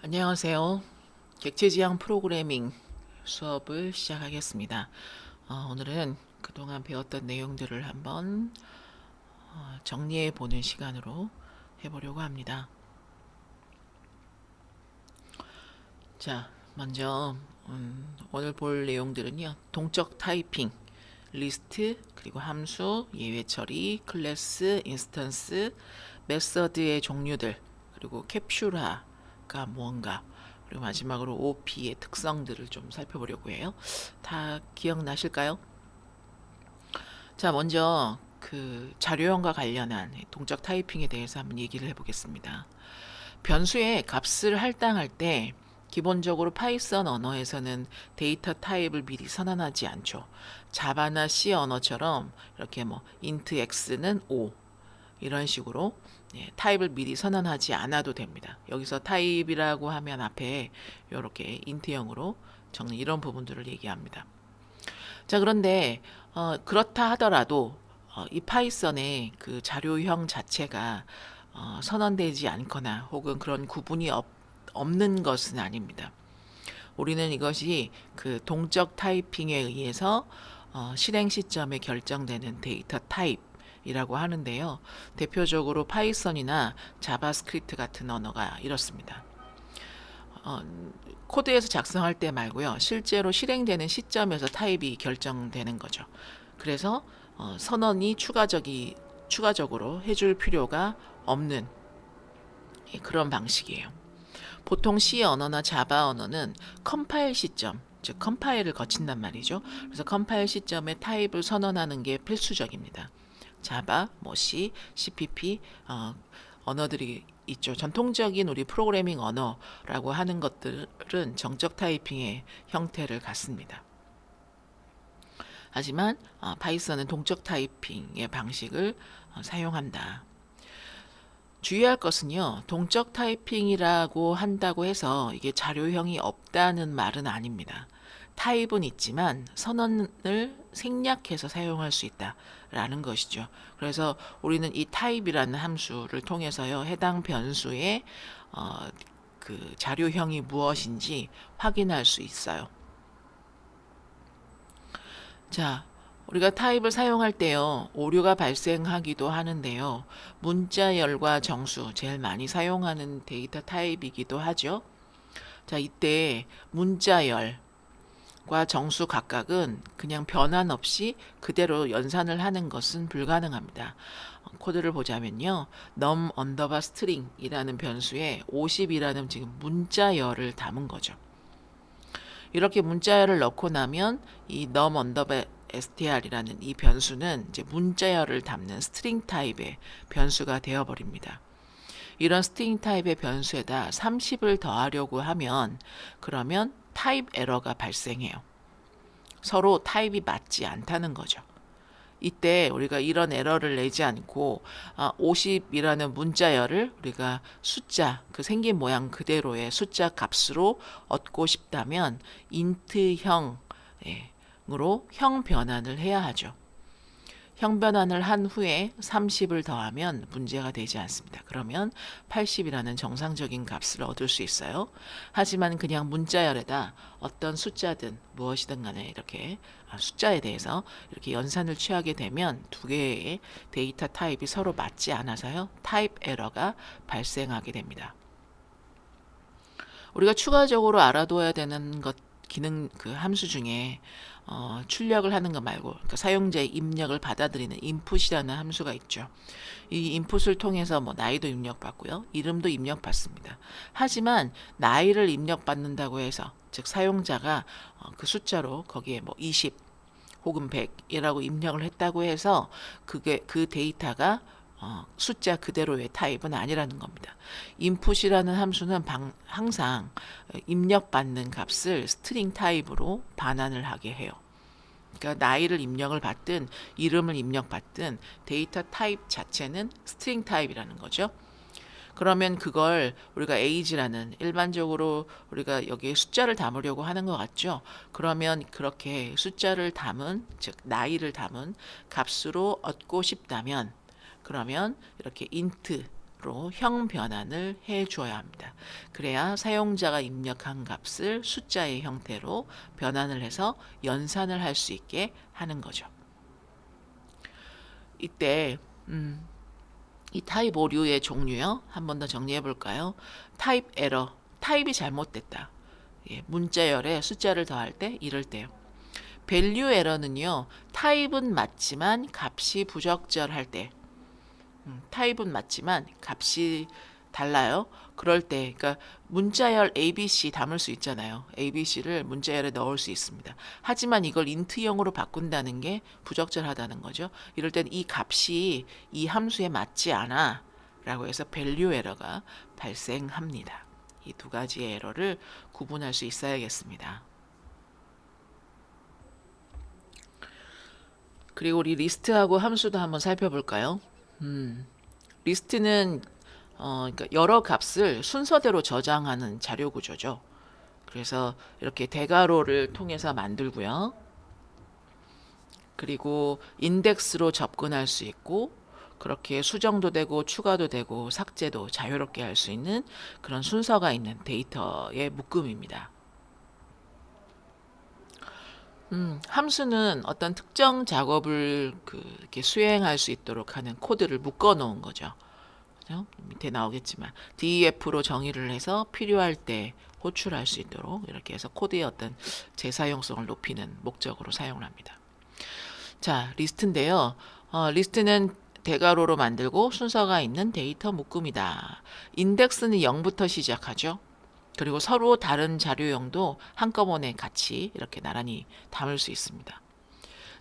안녕하세요. 객체지향 프로그래밍 수업을 시작하겠습니다. 오늘은 그동안 배웠던 내용들을 한번 정리해 보는 시간으로 해보려고 합니다. 자, 먼저 오늘 볼 내용들은요. 동적 타이핑, 리스트, 그리고 함수, 예외 처리, 클래스, 인스턴스, 메서드의 종류들, 그리고 캡슐화가 무언가, 그리고 마지막으로 OP의 특성들을 좀 살펴보려고 해요. 다 기억나실까요? 자, 먼저 그 자료형과 관련한 동적 타이핑에 대해서 한번 얘기를 해보겠습니다. 변수에 값을 할당할 때 기본적으로 파이썬 언어에서는 데이터 타입을 미리 선언하지 않죠. 자바나 C 언어처럼 이렇게 뭐 int x는 5 이런 식으로 타입을 미리 선언하지 않아도 됩니다. 여기서 타입이라고 하면 앞에 이렇게 int형으로 적는 이런 부분들을 얘기합니다. 자, 그런데 그렇다 하더라도 이 파이썬의 그 자료형 자체가 선언되지 않거나 혹은 그런 구분이 없는 것은 아닙니다. 우리는 이것이 그 동적 타이핑에 의해서 실행 시점에 결정되는 데이터 타입이라고 하는데요. 대표적으로 파이썬이나 자바스크립트 같은 언어가 이렇습니다. 어, 코드에서 작성할 때 말고요. 실제로 실행되는 시점에서 타입이 결정되는 거죠. 그래서 선언이 추가적으로 해줄 필요가 없는 그런 방식이에요. 보통 C 언어나 자바 언어는 컴파일 시점, 즉 컴파일을 거친단 말이죠. 그래서 컴파일 시점에 타입을 선언하는 게 필수적입니다. 자바, 뭐 C, CPP 언어들이 있죠. 전통적인 우리 프로그래밍 언어라고 하는 것들은 정적 타이핑의 형태를 갖습니다. 하지만 파이썬은 동적 타이핑의 방식을 사용한다. 주의할 것은요, 동적 타이핑이라고 한다고 해서 이게 자료형이 없다는 말은 아닙니다. 타입은 있지만 선언을 생략해서 사용할 수 있다라는 것이죠. 그래서 우리는 이 타입이라는 함수를 통해서요, 해당 변수의 그 자료형이 무엇인지 확인할 수 있어요. 자, 우리가 타입을 사용할 때요, 오류가 발생하기도 하는데요. 문자열과 정수, 제일 많이 사용하는 데이터 타입이기도 하죠. 자, 이때 문자열과 정수 각각은 그냥 변환 없이 그대로 연산을 하는 것은 불가능합니다. 코드를 보자면요. num 언더바 string이라는 변수에 50이라는 지금 문자열을 담은 거죠. 이렇게 문자열을 넣고 나면 이 num 언더바 str이라는 이 변수는 이제 문자열을 담는 스트링 타입의 변수가 되어버립니다. 이런 스트링 타입의 변수에다 30을 더하려고 하면 그러면 타입 에러가 발생해요. 서로 타입이 맞지 않다는 거죠. 이때 우리가 이런 에러를 내지 않고 50이라는 문자열을 우리가 숫자, 그 생긴 모양 그대로의 숫자 값으로 얻고 싶다면 int형으로 형 변환을 해야 하죠. 형 변환을 한 후에 30을 더하면 문제가 되지 않습니다. 그러면 80이라는 정상적인 값을 얻을 수 있어요. 하지만 그냥 문자열에다 어떤 숫자든 무엇이든 간에 이렇게 숫자에 대해서 이렇게 연산을 취하게 되면 두 개의 데이터 타입이 서로 맞지 않아서요. 타입 에러가 발생하게 됩니다. 우리가 추가적으로 알아둬야 되는 것 기능 그 함수 중에 출력을 하는 거 말고 그러니까 사용자의 입력을 받아들이는 input이라는 함수가 있죠. 이 input을 통해서 뭐 나이도 입력받고요. 이름도 입력받습니다. 하지만 나이를 입력받는다고 해서 즉 사용자가 그 숫자로 거기에 뭐 20 혹은 100이라고 입력을 했다고 해서 그게 그 데이터가 숫자 그대로의 타입은 아니라는 겁니다. input이라는 함수는 항상 입력받는 값을 스트링 타입으로 반환을 하게 해요. 그러니까 나이를 입력을 받든 이름을 입력받든 데이터 타입 자체는 스트링 타입이라는 거죠. 그러면 그걸 우리가 age라는 일반적으로 우리가 여기에 숫자를 담으려고 하는 것 같죠. 그러면 그렇게 숫자를 담은 즉 나이를 담은 값으로 얻고 싶다면 그러면 이렇게 int로 형 변환을 해 주어야 합니다. 그래야 사용자가 입력한 값을 숫자의 형태로 변환을 해서 연산을 할 수 있게 하는 거죠. 이때 이 타입 오류의 종류요. 한 번 더 정리해 볼까요? 타입 에러, 타입이 잘못됐다. 예, 문자열에 숫자를 더할 때 이럴 때요. 밸류 에러는요. 타입은 맞지만 값이 부적절할 때. 타입은 맞지만 값이 달라요. 그럴 때, 그러니까 문자열 ABC 담을 수 있잖아요. ABC를 문자열에 넣을 수 있습니다. 하지만 이걸 인트형으로 바꾼다는 게 부적절하다는 거죠. 이럴 땐 이 값이 이 함수에 맞지 않아 라고 해서 밸류 에러가 발생합니다. 이 두 가지의 에러를 구분할 수 있어야겠습니다. 그리고 우리 리스트하고 함수도 한번 살펴볼까요? 리스트는 그러니까 여러 값을 순서대로 저장하는 자료 구조죠. 그래서 이렇게 대괄호를 통해서 만들고요. 그리고 인덱스로 접근할 수 있고 그렇게 수정도 되고 추가도 되고 삭제도 자유롭게 할 수 있는 그런 순서가 있는 데이터의 묶음입니다. 함수는 어떤 특정 작업을 이렇게 수행할 수 있도록 하는 코드를 묶어 놓은 거죠. 그죠? 밑에 나오겠지만 DEF로 정의를 해서 필요할 때 호출할 수 있도록 이렇게 해서 코드의 어떤 재사용성을 높이는 목적으로 사용을 합니다. 자, 리스트인데요. 리스트는 대괄호로 만들고 순서가 있는 데이터 묶음이다. 인덱스는 0부터 시작하죠. 그리고 서로 다른 자료형도 한꺼번에 같이 이렇게 나란히 담을 수 있습니다.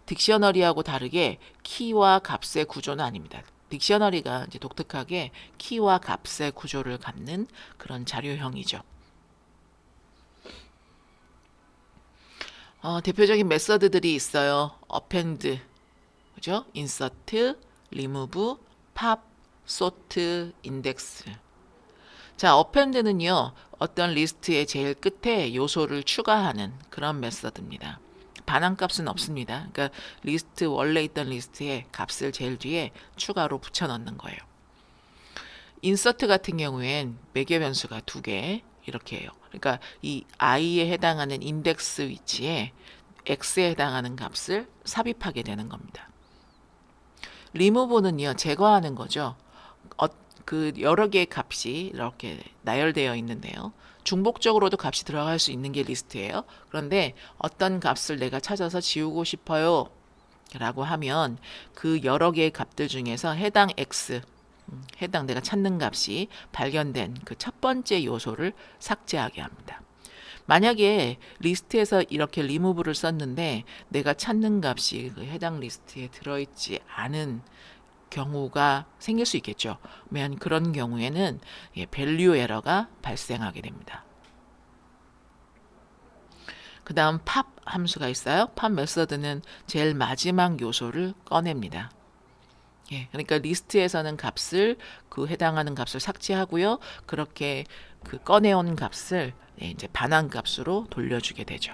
딕셔너리하고 다르게 키와 값의 구조는 아닙니다. 딕셔너리가 이제 독특하게 키와 값의 구조를 갖는 그런 자료형이죠. 대표적인 메서드들이 있어요. append, 그죠? insert, remove, pop, sort, index. 자, append는요, 어떤 리스트의 제일 끝에 요소를 추가하는 그런 메서드입니다. 반환값은 없습니다. 그러니까 리스트 원래 있던 리스트에 값을 제일 뒤에 추가로 붙여 넣는 거예요. insert 같은 경우엔 매개 변수가 2개 이렇게 해요. 그러니까 이 i에 해당하는 인덱스 위치에 x에 해당하는 값을 삽입하게 되는 겁니다. remove는요, 제거하는 거죠. 그 여러 개의 값이 이렇게 나열되어 있는데요. 중복적으로도 값이 들어갈 수 있는 게 리스트예요. 그런데 어떤 값을 내가 찾아서 지우고 싶어요 라고 하면 그 여러 개의 값들 중에서 해당 x, 해당 내가 찾는 값이 발견된 그 첫 번째 요소를 삭제하게 합니다. 만약에 리스트에서 이렇게 리무브를 썼는데 내가 찾는 값이 그 해당 리스트에 들어있지 않은 경우가 생길 수 있겠죠. 왜냐하면 그런 경우에는 밸류 에러가 발생하게 됩니다. 그 다음 pop 함수가 있어요. pop 메서드는 제일 마지막 요소를 꺼냅니다. 그러니까 리스트에서는 값을 그 해당하는 값을 삭제하고요. 그렇게 그 꺼내온 값을 이제 반환 값으로 돌려주게 되죠.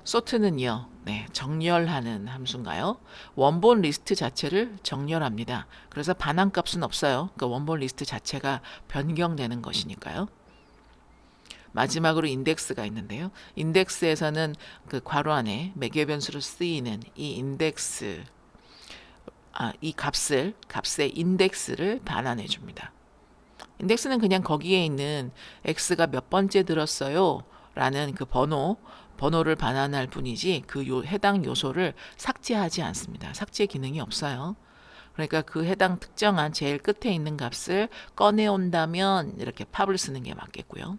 sort는요, 정렬하는 함수인가요? 원본 리스트 자체를 정렬합니다. 그래서 반환값은 없어요. 그러니까 원본 리스트 자체가 변경되는 것이니까요. 마지막으로 인덱스가 있는데요. 인덱스에서는 그 괄호 안에 매개 변수로 쓰이는 이 인덱스, 이 값의 인덱스를 반환해 줍니다. 인덱스는 그냥 거기에 있는 x가 몇 번째 들었어요 라는 그 번호를 반환할 뿐이지 그 해당 요소를 삭제하지 않습니다. 삭제 기능이 없어요. 그러니까 그 해당 특정한 제일 끝에 있는 값을 꺼내온다면 이렇게 팝을 쓰는 게 맞겠고요.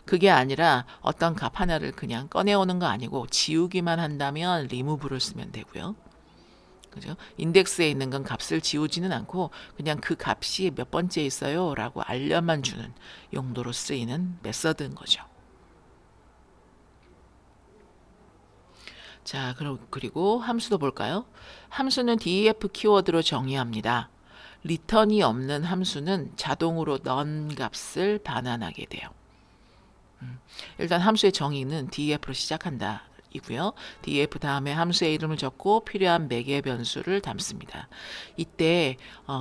그게 아니라 어떤 값 하나를 그냥 꺼내오는 거 아니고 지우기만 한다면 remove를 쓰면 되고요. 그죠? 인덱스에 있는 건 값을 지우지는 않고 그냥 그 값이 몇 번째 있어요 라고 알려만 주는 용도로 쓰이는 메서드인 거죠. 자, 그리고 함수도 볼까요? 함수는 def 키워드로 정의합니다. 리턴이 없는 함수는 자동으로 none 값을 반환하게 돼요. 일단 함수의 정의는 def로 시작한다. 이고요. df 다음에 함수의 이름을 적고 필요한 매개 변수를 담습니다. 이때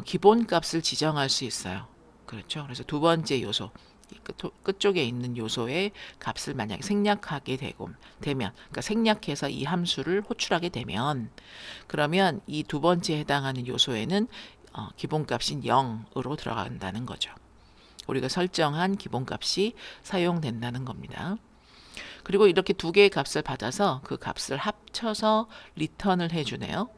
기본값을 지정할 수 있어요. 그렇죠. 그래서 두 번째 요소, 끝쪽에 있는 요소의 값을 만약에 생략하게 되면, 그러니까 생략해서 이 함수를 호출하게 되면, 그러면 이 두 번째 해당하는 요소에는 기본값인 0으로 들어간다는 거죠. 우리가 설정한 기본값이 사용된다는 겁니다. 그리고 이렇게 두 개의 값을 받아서 그 값을 합쳐서 리턴을 해주네요.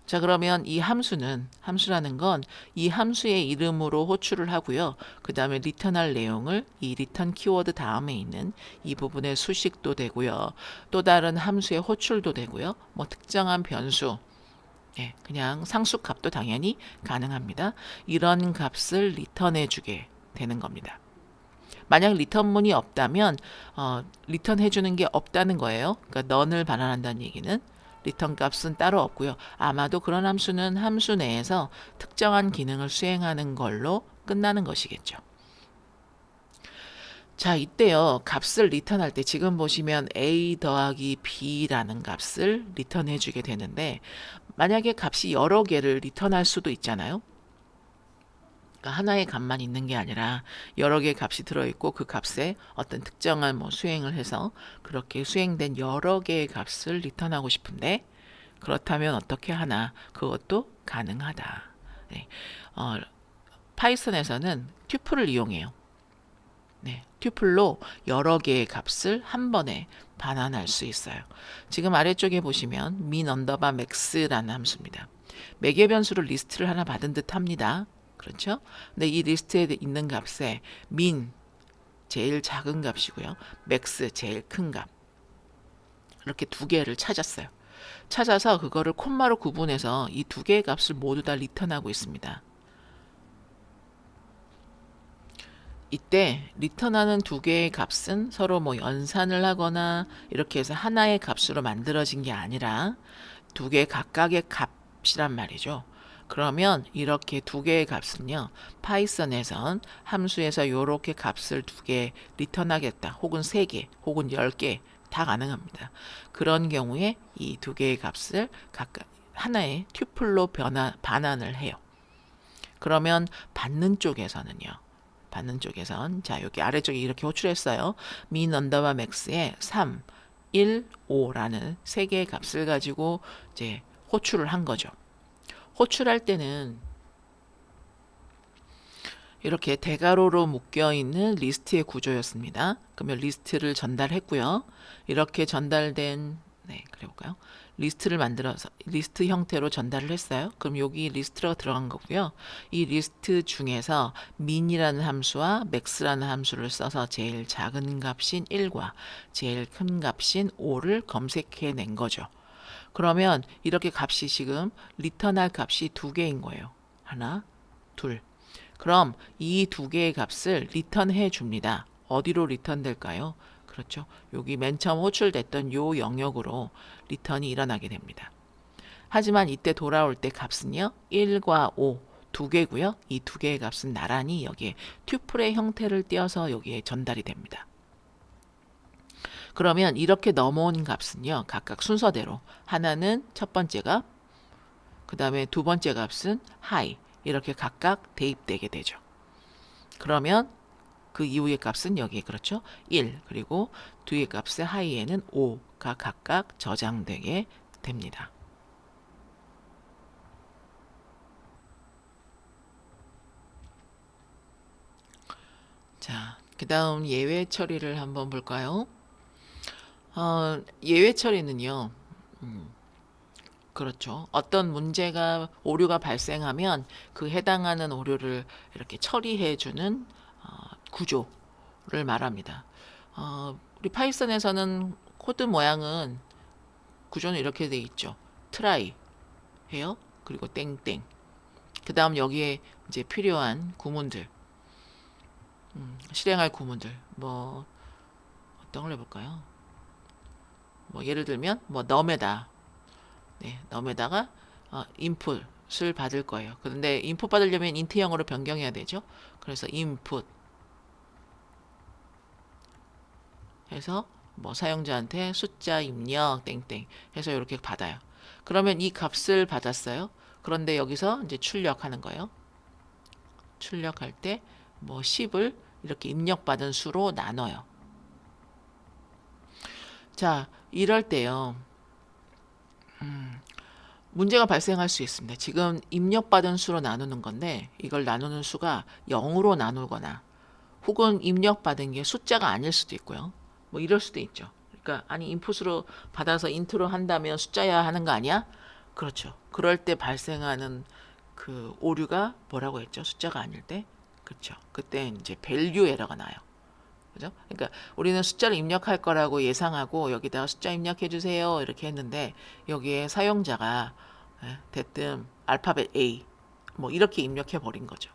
자, 그러면 이 함수라는 건 이 함수의 이름으로 호출을 하고요. 그 다음에 리턴할 내용을 이 리턴 키워드 다음에 있는 이 부분의 수식도 되고요. 또 다른 함수의 호출도 되고요. 뭐 특정한 변수, 그냥 상수값도 당연히 가능합니다. 이런 값을 리턴해 주게 되는 겁니다. 만약 리턴문이 없다면 리턴해 주는 게 없다는 거예요. 그러니까 none을 반환한다는 얘기는 리턴 값은 따로 없고요. 아마도 그런 함수는 함수 내에서 특정한 기능을 수행하는 걸로 끝나는 것이겠죠. 자, 이때요. 값을 리턴할 때 지금 보시면 a 더하기 b라는 값을 리턴해 주게 되는데, 만약에 값이 여러 개를 리턴할 수도 있잖아요. 그러니까 하나의 값만 있는 게 아니라 여러 개의 값이 들어있고 그 값에 어떤 특정한 수행을 해서 그렇게 수행된 여러 개의 값을 리턴하고 싶은데, 그렇다면 어떻게 하나? 그것도 가능하다. 네. 파이썬에서는 튜플을 이용해요. 네, 튜플로 여러 개의 값을 한 번에 반환할 수 있어요. 지금 아래쪽에 보시면 min 언더바 max라는 함수입니다. 매개 변수로 리스트를 하나 받은 듯 합니다. 그렇죠? 근데 이 리스트에 있는 값에 min 제일 작은 값이고요. max 제일 큰 값. 이렇게 두 개를 찾았어요. 찾아서 그거를 콤마로 구분해서 이 두 개의 값을 모두 다 리턴하고 있습니다. 이때 리턴하는 두 개의 값은 서로 연산을 하거나 이렇게 해서 하나의 값으로 만들어진 게 아니라 두 개 각각의 값이란 말이죠. 그러면 이렇게 두 개의 값은요, 파이썬에선 함수에서 이렇게 값을 두 개 리턴하겠다, 혹은 세 개, 혹은 10개 다 가능합니다. 그런 경우에 이 두 개의 값을 각각 하나의 튜플로 반환을 해요. 그러면 받는 쪽에서는요, 자, 여기 아래쪽에 이렇게 호출했어요. min 언더바 max에 3, 1, 5라는 세 개의 값을 가지고 이제 호출을 한 거죠. 호출할 때는 이렇게 대괄호로 묶여 있는 리스트의 구조였습니다. 그러면 리스트를 전달했고요. 이렇게 전달된, 그래 볼까요? 리스트를 만들어서 리스트 형태로 전달을 했어요. 그럼 여기 리스트가 들어간 거고요. 이 리스트 중에서 min이라는 함수와 max라는 함수를 써서 제일 작은 값인 1과 제일 큰 값인 5를 검색해 낸 거죠. 그러면 이렇게 값이 지금 리턴할 값이 두 개인 거예요. 하나, 둘. 그럼 이 두 개의 값을 리턴해 줍니다. 어디로 리턴될까요? 그렇죠. 여기 맨 처음 호출됐던 요 영역으로 리턴이 일어나게 됩니다. 하지만 이때 돌아올 때 값은요, 1과 5 두 개고요. 이 두 개의 값은 나란히 여기에 튜플의 형태를 띄어서 여기에 전달이 됩니다. 그러면 이렇게 넘어온 값은요, 각각 순서대로 하나는 첫 번째 값, 그 다음에 두 번째 값은 high, 이렇게 각각 대입되게 되죠. 그러면 그 이후의 값은 여기에 그렇죠. 1, 그리고 뒤의 값의 하이에는 5가 각각 저장되게 됩니다. 자, 그 다음 예외 처리를 한번 볼까요? 예외 처리는요, 그렇죠. 어떤 문제가, 오류가 발생하면 그 해당하는 오류를 이렇게 처리해주는 구조를 말합니다. 우리 파이썬에서는 코드 모양은 구조는 이렇게 돼 있죠. try 해요. 그리고 땡땡. 그 다음 여기에 이제 필요한 구문들, 실행할 구문들, 어떤 걸 해볼까요? 예를 들면 num에다, num에다가 input을 받을 거예요. 그런데 input 받으려면 int형으로 변경해야 되죠. 그래서 input 해서 뭐 사용자한테 숫자 입력 땡땡 해서 이렇게 받아요. 그러면 이 값을 받았어요. 그런데 여기서 이제 출력하는 거예요. 출력할 때 뭐 10을 이렇게 입력받은 수로 나눠요. 자, 이럴 때요. 문제가 발생할 수 있습니다. 지금 입력받은 수로 나누는 건데 이걸 나누는 수가 0으로 나누거나 혹은 입력받은 게 숫자가 아닐 수도 있고요. 뭐 이럴 수도 있죠. 그러니까 아니 인풋으로 받아서 인트로 한다면 숫자야 하는 거 아니야? 그렇죠. 그럴 때 발생하는 그 오류가 뭐라고 했죠? 숫자가 아닐 때. 그렇죠. 그때 이제 밸류 에러가 나요. 그죠? 그러니까 우리는 숫자를 입력할 거라고 예상하고 여기다가 숫자 입력해 주세요 이렇게 했는데 여기에 사용자가 대뜸 알파벳 A 뭐 이렇게 입력해 버린 거죠.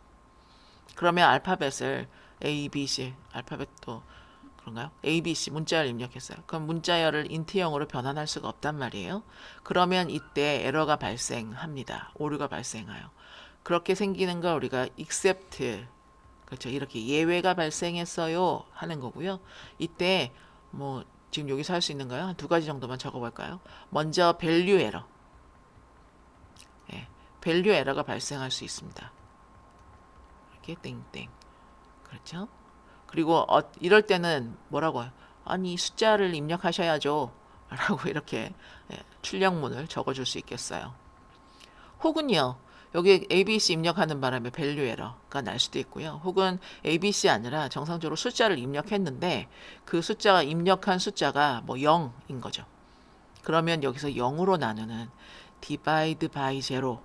그러면 알파벳을 A, B, C 알파벳도 그런가요? A, B, C 문자열 입력했어요. 그럼 문자열을 인트형으로 변환할 수가 없단 말이에요. 그러면 이때 에러가 발생합니다. 오류가 발생해요. 그렇게 생기는 걸 우리가 except 그렇죠. 이렇게 예외가 발생했어요 하는 거고요. 이때 뭐 지금 여기서 할 수 있는가요? 한 두 가지 정도만 적어볼까요? 먼저 value 에러. 예, value 에러가 발생할 수 있습니다. 이렇게 땡땡. 그렇죠? 그리고 이럴 때는 뭐라고 해요? 아니 숫자를 입력하셔야죠. 라고 이렇게 출력문을 적어줄 수 있겠어요. 혹은요. 여기 ABC 입력하는 바람에 밸류 에러가 날 수도 있고요. 혹은 ABC 아니라 정상적으로 숫자를 입력했는데 그 숫자가 입력한 숫자가 뭐 0인 거죠. 그러면 여기서 0으로 나누는 divide by zero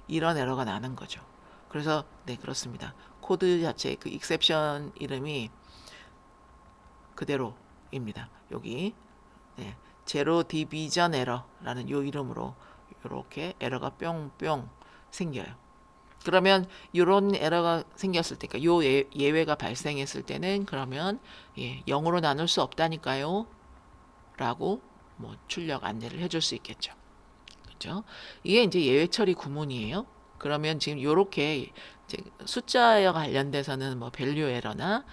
이런 에러가 나는 거죠. 그래서 네 그렇습니다. 코드 자체 그 exception 이름이 그대로입니다. 여기 제로 디비전 에러라는 요 이름으로 이렇게 에러가 뿅뿅 생겨요. 그러면 이런 에러가 생겼을 때, 그러니까 요 예외가 발생했을 때는 그러면 0으로 나눌 수 없다니까요. 라고 뭐 출력 안내를 해줄 수 있겠죠. 그렇죠? 이게 이제 예외 처리 구문이에요. 그러면 지금 요렇게 숫자와 관련돼서는 뭐 밸류 에러나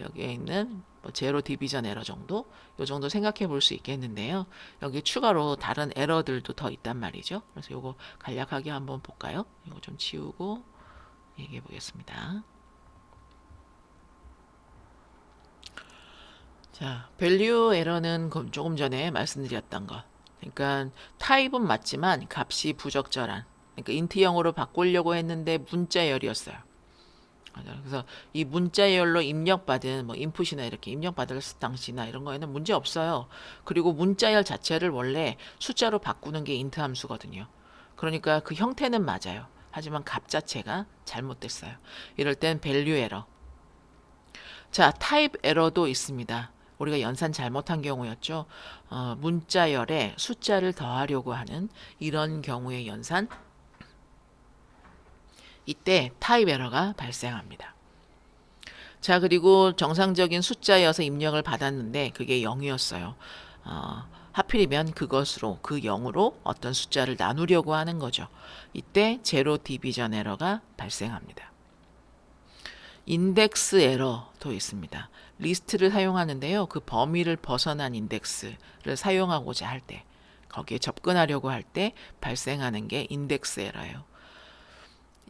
여기에 있는 뭐 제로 디비전 에러 정도 요 정도 생각해 볼 수 있겠는데요. 여기 추가로 다른 에러들도 더 있단 말이죠. 그래서 요거 간략하게 한번 볼까요? 이거 좀 치우고 얘기해 보겠습니다. 자, 밸류 에러는 조금 전에 말씀드렸던 거. 그러니까 타입은 맞지만 값이 부적절한. 그러니까 인트형으로 바꾸려고 했는데 문자열이었어요. 그래서 이 문자열로 입력받은 뭐 인풋이나 이렇게 입력받을 당시나 이런 거에는 문제 없어요. 그리고 문자열 자체를 원래 숫자로 바꾸는 게 인트 함수거든요. 그러니까 그 형태는 맞아요. 하지만 값 자체가 잘못됐어요. 이럴 땐 밸류 에러. 자, 타입 에러도 있습니다. 우리가 연산 잘못한 경우였죠. 문자열에 숫자를 더하려고 하는 이런 경우의 연산. 이때 타입 에러가 발생합니다. 자, 그리고 정상적인 숫자여서 입력을 받았는데 그게 0이었어요. 하필이면 그것으로 그 0으로 어떤 숫자를 나누려고 하는 거죠. 이때 제로 디비전 에러가 발생합니다. 인덱스 에러도 있습니다. 리스트를 사용하는데요. 그 범위를 벗어난 인덱스를 사용하고자 할 때, 거기에 접근하려고 할 때 발생하는 게 인덱스 에러예요.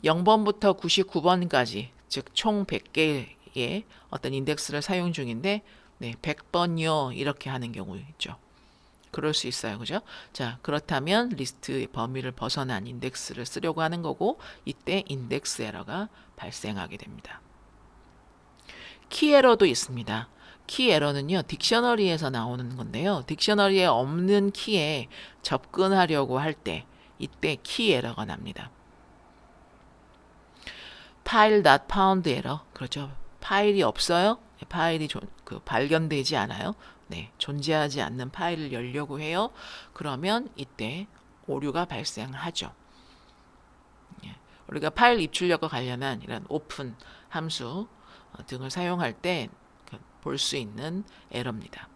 0번부터 99번까지, 즉 총 100개의 어떤 인덱스를 사용 중인데 100번요 이렇게 하는 경우 있죠. 그럴 수 있어요. 그죠? 자, 그렇다면 리스트의 범위를 벗어난 인덱스를 쓰려고 하는 거고 이때 인덱스 에러가 발생하게 됩니다. 키 에러도 있습니다. 키 에러는요, 딕셔너리에서 나오는 건데요. 딕셔너리에 없는 키에 접근하려고 할 때, 이때 키 에러가 납니다. 파일 not found 에러. 그렇죠. 파일이 없어요. 파일이 발견되지 않아요. 네, 존재하지 않는 파일을 열려고 해요. 그러면 이때 오류가 발생하죠. 우리가 파일 입출력과 관련한 이런 오픈 함수 등을 사용할 때 볼 수 있는 에러입니다.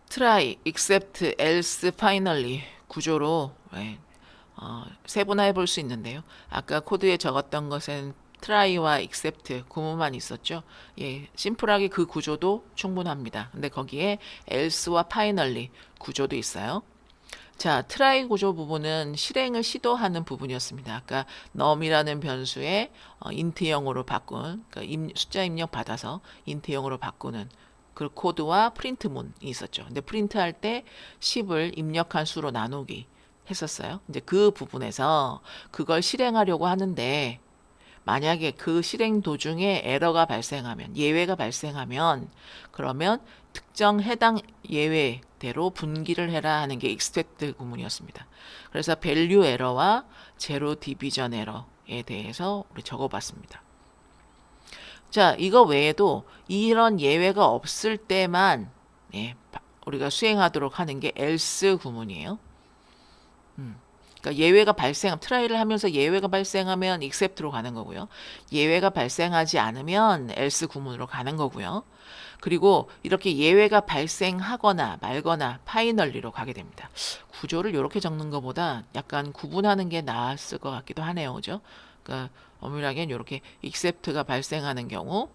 try, except, else, finally 구조로 세분화해 볼 수 있는데요. 아까 코드에 적었던 것은 try와 except 구문만 있었죠. 예, 심플하게 그 구조도 충분합니다. 근데 거기에 else와 finally 구조도 있어요. 자, try 구조 부분은 실행을 시도하는 부분이었습니다. 아까 num이라는 변수에 int형으로 바꾼, 그러니까 숫자 입력 받아서 int형으로 바꾸는 그 코드와 프린트문이 있었죠. 근데 프린트할 때 10을 입력한 수로 나누기 했었어요. 이제 그 부분에서 그걸 실행하려고 하는데 만약에 그 실행 도중에 에러가 발생하면, 예외가 발생하면, 그러면 특정 해당 예외대로 분기를 해라 하는 게 expect 구문이었습니다. 그래서 value 에러와 제로 디비전 에러에 대해서 우리 적어봤습니다. 자, 이거 외에도 이런 예외가 없을 때만 예, 우리가 수행하도록 하는 게 else 구문이에요. 그러니까 예외가 트라이를 하면서 예외가 발생하면 except로 가는 거고요. 예외가 발생하지 않으면 else 구문으로 가는 거고요. 그리고 이렇게 예외가 발생하거나 말거나 finally로 가게 됩니다. 구조를 이렇게 적는 것보다 약간 구분하는 게 나았을 것 같기도 하네요. 그죠? 그러니까 엄밀하게는 이렇게 except가 발생하는 경우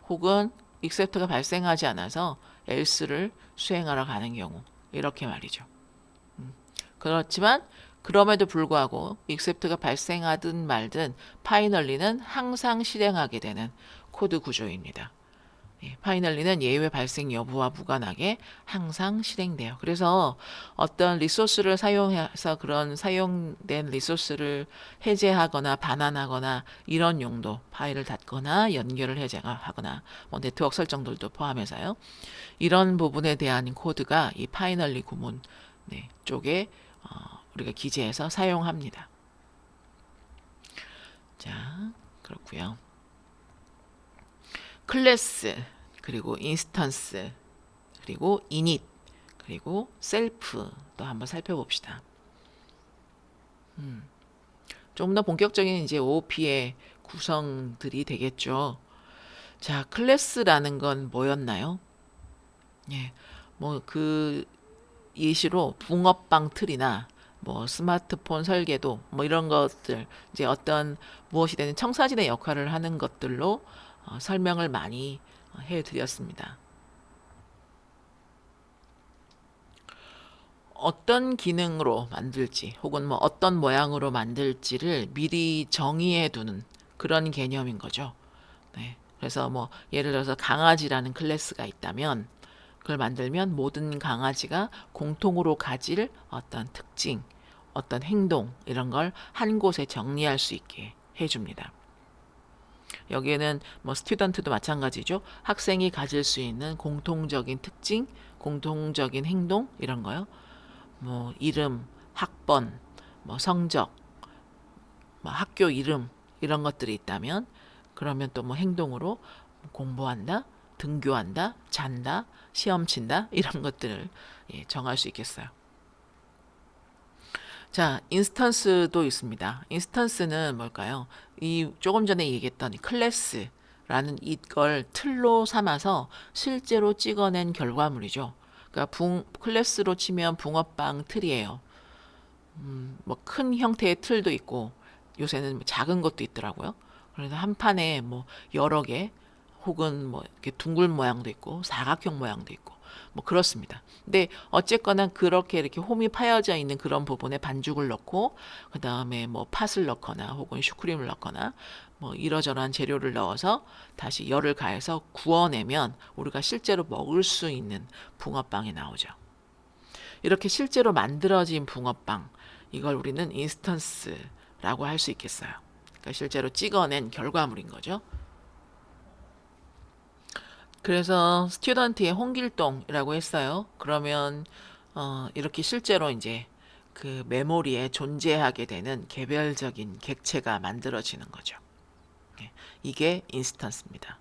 혹은 except가 발생하지 않아서 else를 수행하러 가는 경우 이렇게 말이죠. 그렇지만 그럼에도 불구하고 except가 발생하든 말든 finally는 항상 실행하게 되는 코드 구조입니다. finally는 예외 발생 여부와 무관하게 항상 실행돼요. 그래서 어떤 리소스를 사용해서 그런 사용된 리소스를 해제하거나 반환하거나 이런 용도, 파일을 닫거나 연결을 해제하거나 뭐 네트워크 설정들도 포함해서요. 이런 부분에 대한 코드가 이 finally 구문 쪽에 우리가 기재해서 사용합니다. 자, 그렇고요. 클래스, 그리고 인스턴스, 그리고 init, 그리고 셀프도 한번 살펴봅시다. 좀 더 본격적인 이제 OOP의 구성들이 되겠죠. 자, 클래스라는 건 뭐였나요? 예, 뭐 그 예시로 붕어빵 틀이나 뭐 스마트폰 설계도 뭐 이런 것들 이제 어떤 무엇이 되는 청사진의 역할을 하는 것들로 설명을 많이 해드렸습니다. 어떤 기능으로 만들지 혹은 뭐 어떤 모양으로 만들지를 미리 정의해 두는 그런 개념인 거죠. 네. 그래서 뭐 예를 들어서 강아지라는 클래스가 있다면 그걸 만들면 모든 강아지가 공통으로 가질 어떤 특징, 어떤 행동 이런 걸 한 곳에 정리할 수 있게 해줍니다. 여기에는 뭐 스튜던트도 마찬가지죠. 학생이 가질 수 있는 공통적인 특징, 공통적인 행동 이런 거요. 뭐 이름, 학번, 뭐 성적, 뭐 학교 이름 이런 것들이 있다면 그러면 또 뭐 행동으로 공부한다, 등교한다, 잔다, 시험 친다 이런 것들을 정할 수 있겠어요. 자, 인스턴스도 있습니다. 인스턴스는 뭘까요? 이 조금 전에 얘기했던 클래스라는 이걸 틀로 삼아서 실제로 찍어낸 결과물이죠. 그러니까 클래스로 치면 붕어빵 틀이에요. 뭐 큰 형태의 틀도 있고 요새는 작은 것도 있더라고요. 그래서 한 판에 뭐 여러 개 혹은 뭐 이렇게 둥글 모양도 있고 사각형 모양도 있고 뭐 그렇습니다. 근데 어쨌거나 그렇게 이렇게 홈이 파여져 있는 그런 부분에 반죽을 넣고 그 다음에 뭐 팥을 넣거나 혹은 슈크림을 넣거나 뭐 이러저러한 재료를 넣어서 다시 열을 가해서 구워내면 우리가 실제로 먹을 수 있는 붕어빵이 나오죠. 이렇게 실제로 만들어진 붕어빵 이걸 우리는 인스턴스라고 할 수 있겠어요. 그러니까 실제로 찍어낸 결과물인 거죠. 그래서 스튜던트의 홍길동이라고 했어요. 그러면 이렇게 실제로 이제 그 메모리에 존재하게 되는 개별적인 객체가 만들어지는 거죠. 이게 인스턴스입니다.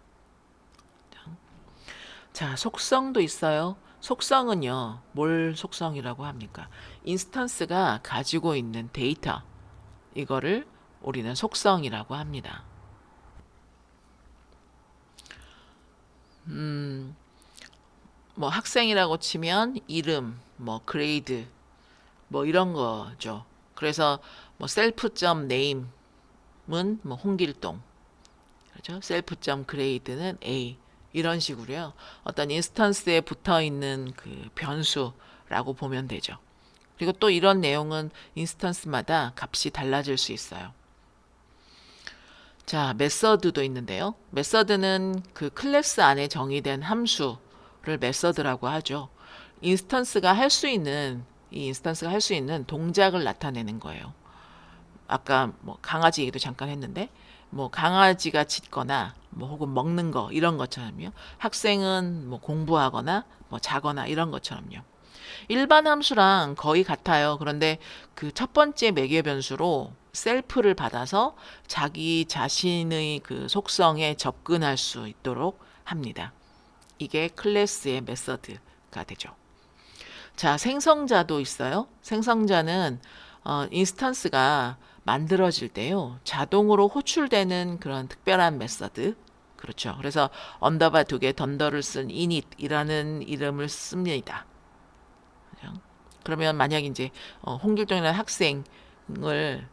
자, 속성도 있어요. 속성은요, 뭘 속성이라고 합니까? 인스턴스가 가지고 있는 데이터, 이거를 우리는 속성이라고 합니다. 뭐 학생이라고 치면 이름, 뭐 그레이드, 뭐 이런 거죠. 그래서 뭐 self.name 뭐 홍길동, 그렇죠? 셀프.grade는 A 이런 식으로요. 어떤 인스턴스에 붙어 있는 그 변수라고 보면 되죠. 그리고 또 이런 내용은 인스턴스마다 값이 달라질 수 있어요. 자, 메서드도 있는데요. 메서드는 그 클래스 안에 정의된 함수를 메서드라고 하죠. 이 인스턴스가 할 수 있는 동작을 나타내는 거예요. 아까 뭐 강아지 얘기도 잠깐 했는데, 뭐 강아지가 짖거나 뭐 혹은 먹는 거 이런 것처럼요. 학생은 뭐 공부하거나 뭐 자거나 이런 것처럼요. 일반 함수랑 거의 같아요. 그런데 그 첫 번째 매개 변수로 셀프를 받아서 자기 자신의 그 속성에 접근할 수 있도록 합니다. 이게 클래스의 메서드가 되죠. 자, 생성자도 있어요. 생성자는 인스턴스가 만들어질 때요. 자동으로 호출되는 그런 특별한 메서드. 그렇죠. 그래서 언더바 두 개 던더를 쓴 init이라는 이름을 씁니다. 그죠? 그러면 만약 이제 홍길동이라는 학생을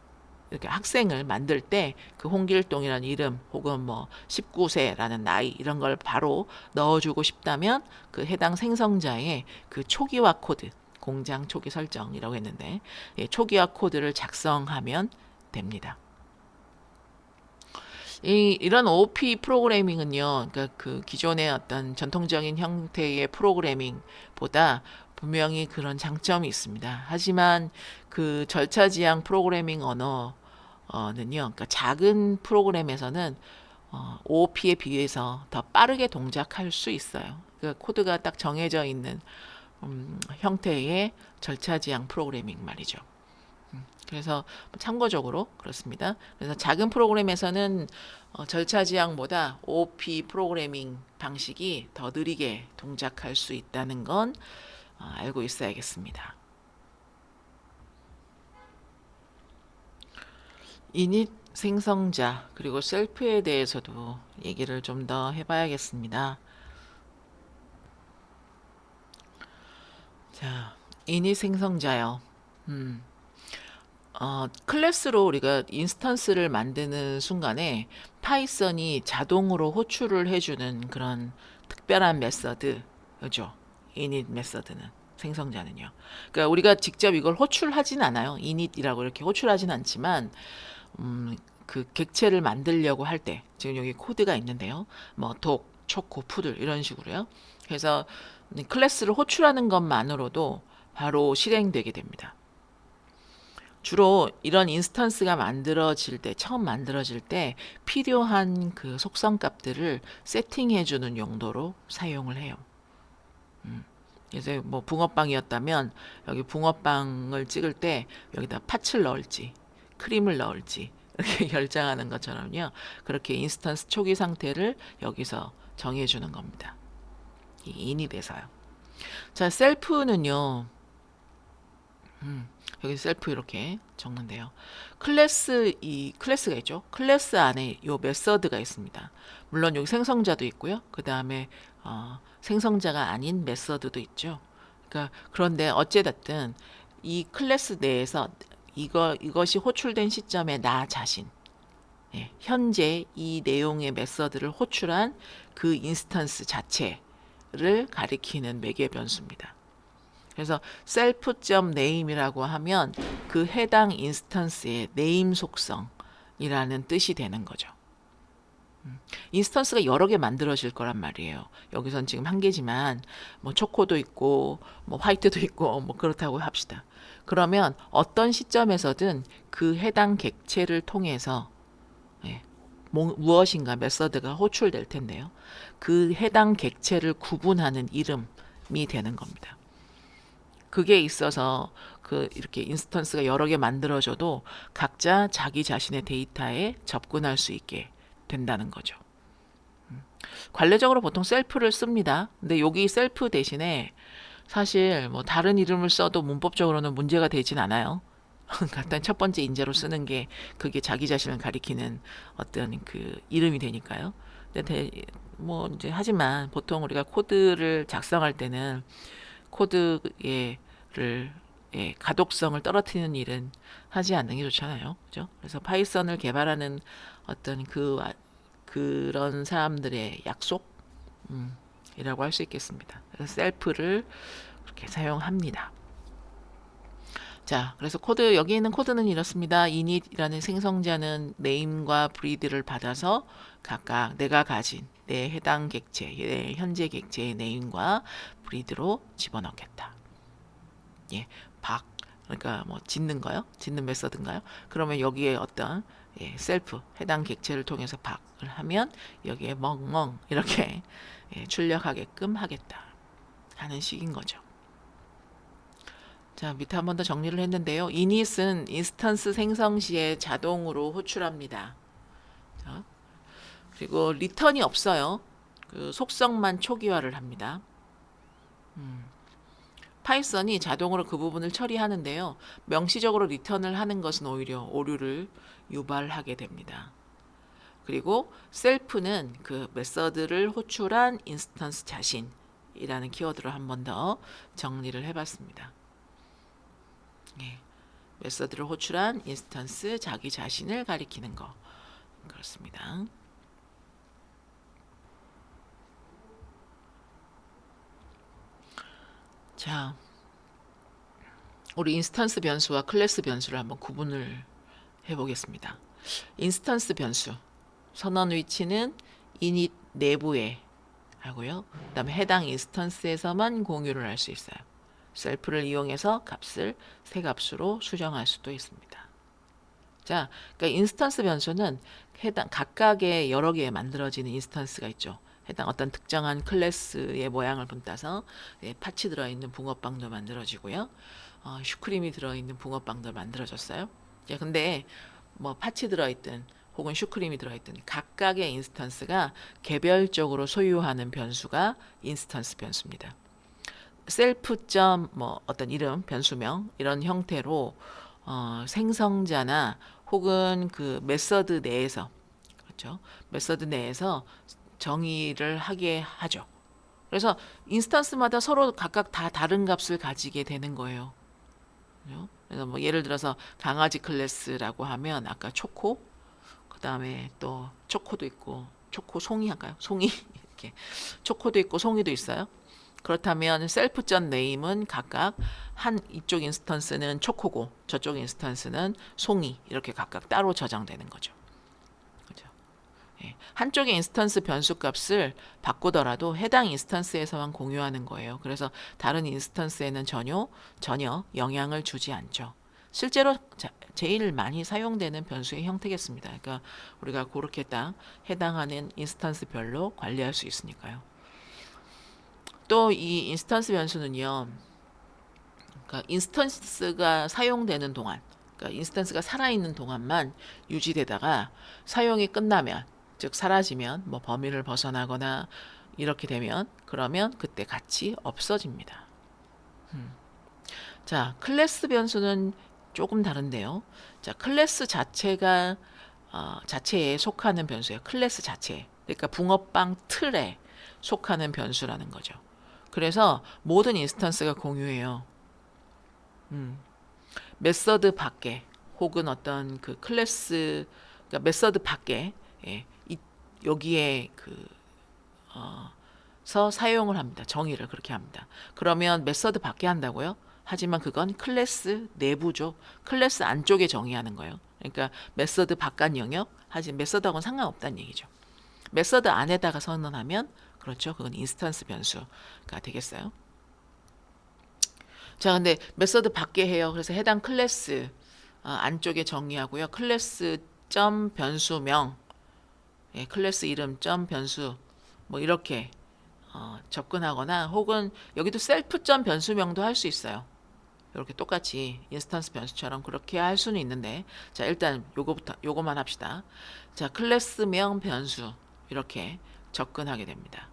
이렇게 학생을 만들 때 그 홍길동이라는 이름 혹은 뭐 19세라는 나이 이런 걸 바로 넣어주고 싶다면 그 해당 생성자의 그 초기화 코드, 공장 초기 설정이라고 했는데 초기화 코드를 작성하면 됩니다. 이런 OP 프로그래밍은요, 그러니까 그 기존의 어떤 전통적인 형태의 프로그래밍보다 분명히 그런 장점이 있습니다. 하지만 그 절차지향 프로그래밍 언어는요, 그러니까 작은 프로그램에서는 OOP에 비해서 더 빠르게 동작할 수 있어요. 그 코드가 딱 정해져 있는 형태의 절차지향 프로그래밍 말이죠. 그래서 참고적으로 그렇습니다. 그래서 작은 프로그램에서는 절차지향보다 OOP 프로그래밍 방식이 더 느리게 동작할 수 있다는 건 알고 있어야겠습니다. 이닛 생성자 그리고 셀프에 대해서도 얘기를 좀 더 해봐야겠습니다. 자, 이닛 생성자요. 클래스로 우리가 인스턴스를 만드는 순간에 파이썬이 자동으로 호출을 해주는 그런 특별한 메서드죠. init 메서드는 생성자는요. 그러니까 우리가 직접 이걸 호출하진 않아요. init이라고 이렇게 호출하진 않지만 그 객체를 만들려고 할 때 지금 여기 코드가 있는데요. 뭐 독, 초코, 푸들 이런 식으로요. 그래서 클래스를 호출하는 것만으로도 바로 실행되게 됩니다. 주로 이런 인스턴스가 처음 만들어질 때 필요한 그 속성 값들을 세팅해 주는 용도로 사용을 해요. 그래서 뭐 붕어빵이었다면 여기 붕어빵을 찍을 때 여기다 팥을 넣을지 크림을 넣을지 이렇게 결정하는 것처럼요. 그렇게 인스턴스 초기 상태를 여기서 정해 주는 겁니다. 이 인이 돼서요. 자, 셀프는요. 여기 셀프 이렇게 적는데요. 클래스가 있죠. 클래스 안에 요 메서드가 있습니다. 물론 여기 생성자도 있고요. 그 다음에 생성자가 아닌 메서드도 있죠. 그러니까 그런데 어찌됐든 이 클래스 내에서 이것이 호출된 시점에 나 자신, 현재 이 내용의 메서드를 호출한 그 인스턴스 자체를 가리키는 매개 변수입니다. 그래서 self.name이라고 하면 그 해당 인스턴스의 네임 속성이라는 뜻이 되는 거죠. 인스턴스가 여러 개 만들어질 거란 말이에요. 여기선 지금 한 개지만 뭐 초코도 있고 뭐 화이트도 있고 뭐 그렇다고 합시다. 그러면 어떤 시점에서든 그 해당 객체를 통해서 무엇인가 메서드가 호출될 텐데요. 그 해당 객체를 구분하는 이름이 되는 겁니다. 그게 있어서 그 이렇게 인스턴스가 여러 개 만들어져도 각자 자기 자신의 데이터에 접근할 수 있게 된다는 거죠. 관례적으로 보통 셀프를 씁니다. 근데 여기 셀프 대신에 사실 뭐 다른 이름을 써도 문법적으로는 문제가 되진 않아요. 일단 첫 번째 인재로 쓰는 게 그게 자기 자신을 가리키는 어떤 그 이름이 되니까요. 근데 뭐 이제 하지만 보통 우리가 코드를 작성할 때는 코드를 가독성을 떨어뜨리는 일은 하지 않는 게 좋잖아요. 그죠? 그래서 파이썬을 개발하는 어떤 그런 사람들의 약속 이라고 할 수 있겠습니다. 그래서 셀프를 그렇게 사용합니다. 자, 그래서 코드 여기 있는 코드는 이렇습니다. init이라는 생성자는 name과 breathe를 받아서 각각 내가 가진 내 해당 객체, 내 현재 객체의 name과 breathe로 집어넣겠다. 예, 박 그러니까 뭐 짓는 거요, 짓는 메서드인가요? 그러면 여기에 어떤 셀프 해당 객체를 통해서 박을 하면 여기에 멍멍 이렇게 출력하게끔 하겠다 하는 식인 거죠. 자, 밑에 한 번 더 정리를 했는데요. init은 인스턴스 생성 시에 자동으로 호출합니다. 자, 그리고 리턴이 없어요. 그 속성만 초기화를 합니다. 파이썬이 자동으로 그 부분을 처리하는데요. 명시적으로 리턴을 하는 것은 오히려 오류를 유발하게 됩니다. 그리고 셀프는 그 메서드를 호출한 인스턴스 자신이라는 키워드로 한 번 더 정리를 해봤습니다. 예, 메서드를 호출한 인스턴스 자기 자신을 가리키는 거 그렇습니다. 자, 우리 인스턴스 변수와 클래스 변수를 한번 구분을 해보겠습니다. 인스턴스 변수 선언 위치는 init 내부에 하고요. 그 다음에 해당 인스턴스에서만 공유를 할 수 있어요. 셀프를 이용해서 값을 새 값으로 수정할 수도 있습니다. 자, 그러니까 인스턴스 변수는 해당 각각의 여러 개 만들어지는 인스턴스가 있죠. 해당 어떤 특정한 클래스의 모양을 본따서 팥이 들어있는 붕어빵도 만들어지고요. 슈크림이 들어있는 붕어빵도 만들어졌어요. 야, 근데 뭐 팥이 들어있든 혹은 슈크림이 들어있든 각각의 인스턴스가 개별적으로 소유하는 변수가 인스턴스 변수입니다. 셀프 점 뭐 어떤 이름, 변수명 이런 형태로 생성자나 혹은 그 메서드 내에서 그렇죠? 메서드 내에서 정의를 하게 하죠. 그래서 인스턴스마다 서로 각각 다 다른 값을 가지게 되는 거예요. 그죠? 그래서 뭐 예를 들어서 강아지 클래스라고 하면 아까 초코, 그 다음에 또 초코도 있고 초코 송이 할까요? 송이 이렇게 초코도 있고 송이도 있어요. 그렇다면 셀프.name은 네임은 각각 한 이쪽 인스턴스는 초코고 저쪽 인스턴스는 송이 이렇게 각각 따로 저장되는 거죠. 그죠? 예. 한쪽의 인스턴스 변수 값을 바꾸더라도 해당 인스턴스에서만 공유하는 거예요. 그래서 다른 인스턴스에는 전혀 영향을 주지 않죠. 실제로 제일 많이 사용되는 변수의 형태겠습니다. 그러니까 우리가 그렇게 딱 해당하는 인스턴스별로 관리할 수 있으니까요. 또 이 인스턴스 변수는요. 그러니까 인스턴스가 사용되는 동안, 그러니까 인스턴스가 살아있는 동안만 유지되다가 사용이 끝나면, 즉 사라지면, 뭐 범위를 벗어나거나 이렇게 되면, 그러면 그때 같이 없어집니다. 자, 클래스 변수는 조금 다른데요. 자, 클래스 자체가 자체에 속하는 변수예요. 클래스 자체. 그러니까 붕어빵 틀에 속하는 변수라는 거죠. 그래서 모든 인스턴스가 공유해요. 메서드 밖에 혹은 어떤 그 클래스, 그러니까 메서드 밖에 여기에 서 사용을 합니다. 정의를 그렇게 합니다. 그러면 메서드 밖에 한다고요? 하지만 그건 클래스 내부죠. 클래스 안쪽에 정의하는 거예요. 그러니까 메서드 바깥 영역, 하지만 메서드하고는 상관없다는 얘기죠. 메서드 안에다가 선언하면 그렇죠. 그건 인스턴스 변수가 되겠어요. 자, 근데 메서드 밖에 해요. 그래서 해당 클래스 안쪽에 정의하고요. 클래스 점 변수명, 클래스 이름 점 변수 뭐 이렇게 접근하거나 혹은 여기도 셀프 점 변수명도 할 수 있어요. 이렇게 똑같이 인스턴스 변수처럼 그렇게 할 수는 있는데, 자, 일단 요거만 합시다. 자, 클래스명 변수 이렇게 접근하게 됩니다.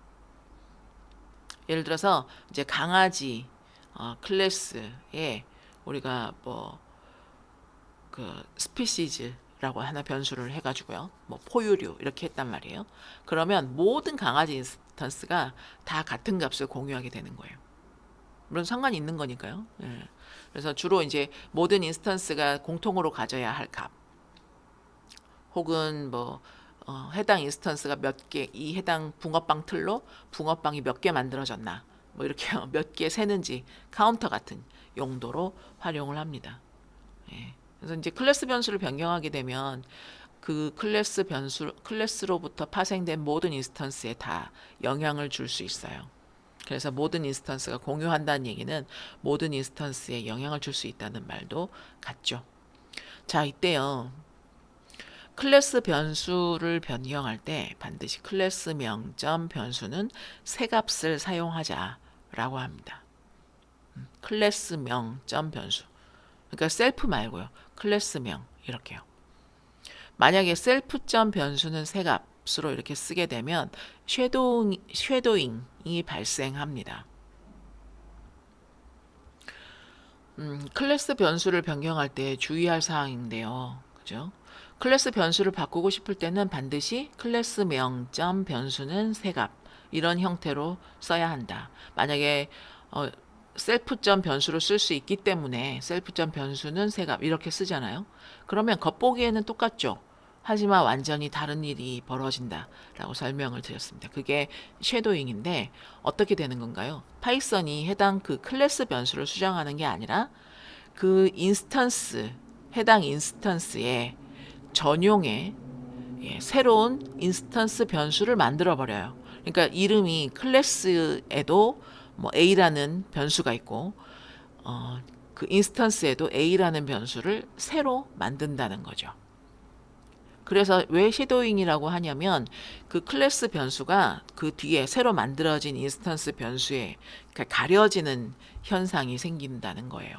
예를 들어서 이제 강아지 클래스에 우리가 뭐 그 스피시즈라고 하나 변수를 해가지고요, 뭐 포유류 이렇게 했단 말이에요. 그러면 모든 강아지 인스턴스가 다 같은 값을 공유하게 되는 거예요. 물론 상관이 있는 거니까요. 예. 그래서 주로 이제 모든 인스턴스가 공통으로 가져야 할 값, 혹은 뭐 해당 인스턴스가 몇 개, 이 해당 붕어빵 틀로 붕어빵이 몇 개 만들어졌나, 뭐 이렇게 몇 개 세는지 카운터 같은 용도로 활용을 합니다. 예. 그래서 이제 클래스 변수를 변경하게 되면 그 클래스로부터 파생된 모든 인스턴스에 다 영향을 줄 수 있어요. 그래서 모든 인스턴스가 공유한다는 얘기는 모든 인스턴스에 영향을 줄 수 있다는 말도 같죠. 자, 이때요. 클래스 변수를 변경할 때 반드시 클래스 명점 변수는 새 값을 사용하자라고 합니다. 클래스 명점 변수. 그러니까 셀프 말고요. 클래스명 이렇게요. 만약에 셀프점 변수는 새 값으로 이렇게 쓰게 되면 쉐도잉이 발생합니다. 클래스 변수를 변경할 때 주의할 사항인데요. 그죠? 클래스 변수를 바꾸고 싶을 때는 반드시 클래스 명점 변수는 새 값, 이런 형태로 써야 한다. 만약에 셀프점 변수로 쓸 수 있기 때문에 셀프점 변수는 새 값 이렇게 쓰잖아요. 그러면 겉보기에는 똑같죠. 하지만 완전히 다른 일이 벌어진다라고 설명을 드렸습니다. 그게 쉐도잉인데 어떻게 되는 건가요? 파이썬이 해당 그 클래스 변수를 수정하는 게 아니라 그 인스턴스, 해당 인스턴스의 전용의 새로운 인스턴스 변수를 만들어 버려요. 그러니까 이름이 클래스에도 뭐 A라는 변수가 있고 그 인스턴스에도 A라는 변수를 새로 만든다는 거죠. 그래서 왜 섀도잉이라고 하냐면 그 클래스 변수가 그 뒤에 새로 만들어진 인스턴스 변수에 가려지는 현상이 생긴다는 거예요.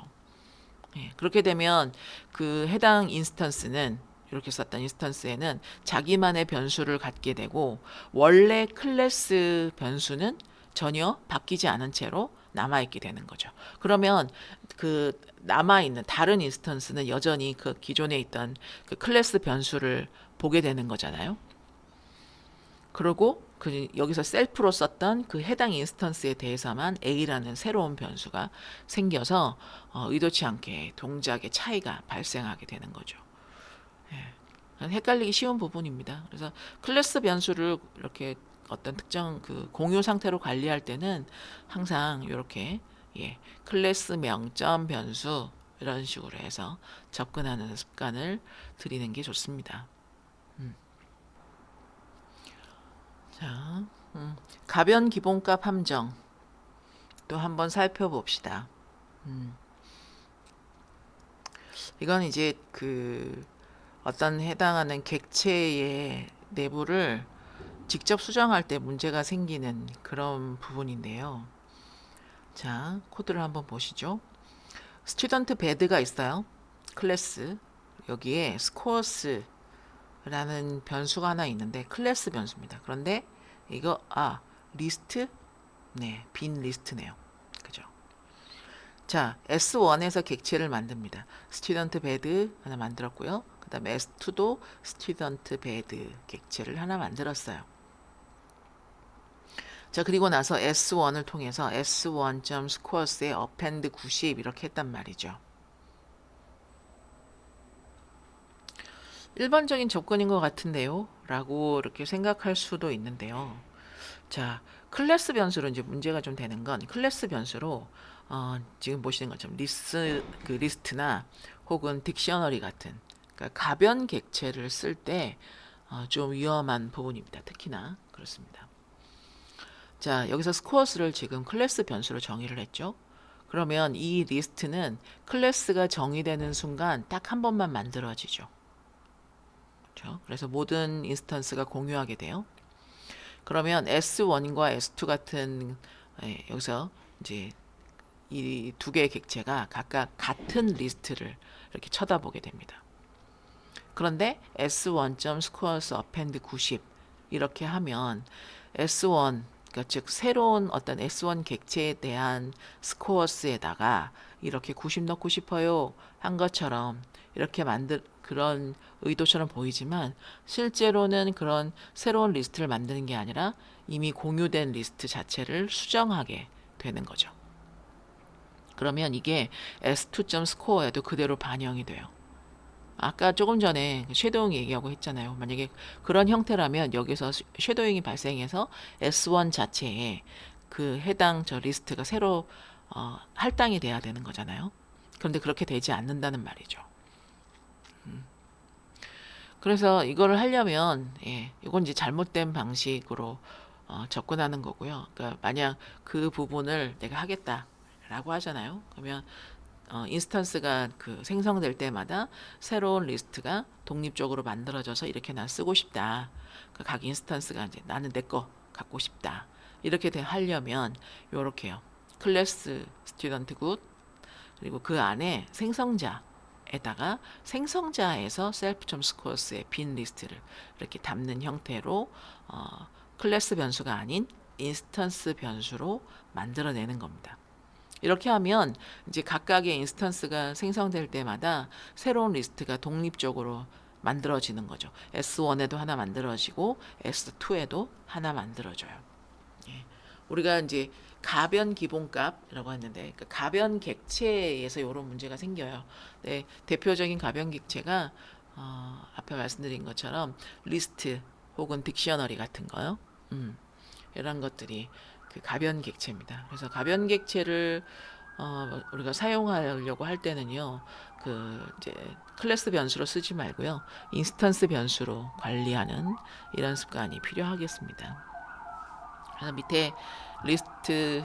예, 그렇게 되면 그 해당 인스턴스는 이렇게 썼던 인스턴스에는 자기만의 변수를 갖게 되고 원래 클래스 변수는 전혀 바뀌지 않은 채로 남아있게 되는 거죠. 그러면 그 남아있는 다른 인스턴스는 여전히 그 기존에 있던 그 클래스 변수를 보게 되는 거잖아요. 그리고 그 여기서 셀프로 썼던 그 해당 인스턴스에 대해서만 A라는 새로운 변수가 생겨서 의도치 않게 동작의 차이가 발생하게 되는 거죠. 예. 헷갈리기 쉬운 부분입니다. 그래서 클래스 변수를 이렇게 어떤 특정 그 공유 상태로 관리할 때는 항상 이렇게 클래스 명점 변수 이런 식으로 해서 접근하는 습관을 들이는 게 좋습니다. 자, 가변 기본값 함정 또 한번 살펴봅시다. 이건 이제 그 어떤 해당하는 객체의 내부를 직접 수정할 때 문제가 생기는 그런 부분인데요. 자, 코드를 한번 보시죠. 스튜던트 베드가 있어요. 클래스. 여기에 스코어스라는 변수가 하나 있는데 클래스 변수입니다. 그런데 이거 리스트? 네, 빈 리스트네요. 그죠? 자, S1에서 객체를 만듭니다. 스튜던트 베드 하나 만들었고요. 그 다음에 S2도 스튜던트 베드 객체를 하나 만들었어요. 자, 그리고 나서 S1을 통해서 S1.squares에 append 90 이렇게 했단 말이죠. 일반적인 접근인 것 같은데요 라고 이렇게 생각할 수도 있는데요. 자, 클래스 변수로 이제 문제가 좀 되는 건 클래스 변수로 지금 보시는 것처럼 리스트나 혹은 딕셔너리 같은 그러니까 가변 객체를 쓸 때 좀 위험한 부분입니다. 특히나 그렇습니다. 자, 여기서 스코어스를 지금 클래스 변수로 정의를 했죠. 그러면 이 리스트는 클래스가 정의되는 순간 딱 한 번만 만들어지죠. 그렇죠? 그래서 모든 인스턴스가 공유하게 돼요. 그러면 S1과 S2 같은 여기서 이제 이 두 개의 객체가 각각 같은 리스트를 이렇게 쳐다보게 됩니다. 그런데 S1.squares append 90 이렇게 하면 S1 그러니까 즉 새로운 어떤 S1 객체에 대한 스코어스에다가 이렇게 90 넣고 싶어요 한 것처럼 이렇게 그런 의도처럼 보이지만 실제로는 그런 새로운 리스트를 만드는 게 아니라 이미 공유된 리스트 자체를 수정하게 되는 거죠. 그러면 이게 s2.score에도 그대로 반영이 돼요. 아까 조금 전에 쉐도잉 얘기하고 했잖아요. 만약에 그런 형태라면 여기서 쉐도잉이 발생해서 S1 자체에 그 해당 저 리스트가 새로 할당이 돼야 되는 거잖아요. 그런데 그렇게 되지 않는다는 말이죠. 그래서 이거를 하려면 이건 이제 잘못된 방식으로 접근하는 거고요. 그러니까 만약 그 부분을 내가 하겠다라고 하잖아요. 그러면 인스턴스가 그 생성될 때마다 새로운 리스트가 독립적으로 만들어져서 이렇게 난 쓰고 싶다. 그 각 인스턴스가 이제 나는 내 거 갖고 싶다. 이렇게 하려면 요렇게요. 클래스 스튜던트 굿 그리고 그 안에 생성자에다가 생성자에서 self.scores의 빈 리스트를 이렇게 담는 형태로 클래스 변수가 아닌 인스턴스 변수로 만들어내는 겁니다. 이렇게 하면 이제 각각의 인스턴스가 생성될 때마다 새로운 리스트가 독립적으로 만들어지는 거죠. S1에도 하나 만들어지고 S2에도 하나 만들어져요. 우리가 이제 가변 기본값이라고 했는데 그 가변 객체에서 이런 문제가 생겨요. 네, 대표적인 가변 객체가 앞에 말씀드린 것처럼 리스트 혹은 딕셔너리 같은 거요. 이런 것들이 그 가변 객체입니다. 그래서 가변 객체를 우리가 사용하려고 할 때는요, 그 이제 클래스 변수로 쓰지 말고요, 인스턴스 변수로 관리하는 이런 습관이 필요하겠습니다. 그래서 밑에 리스트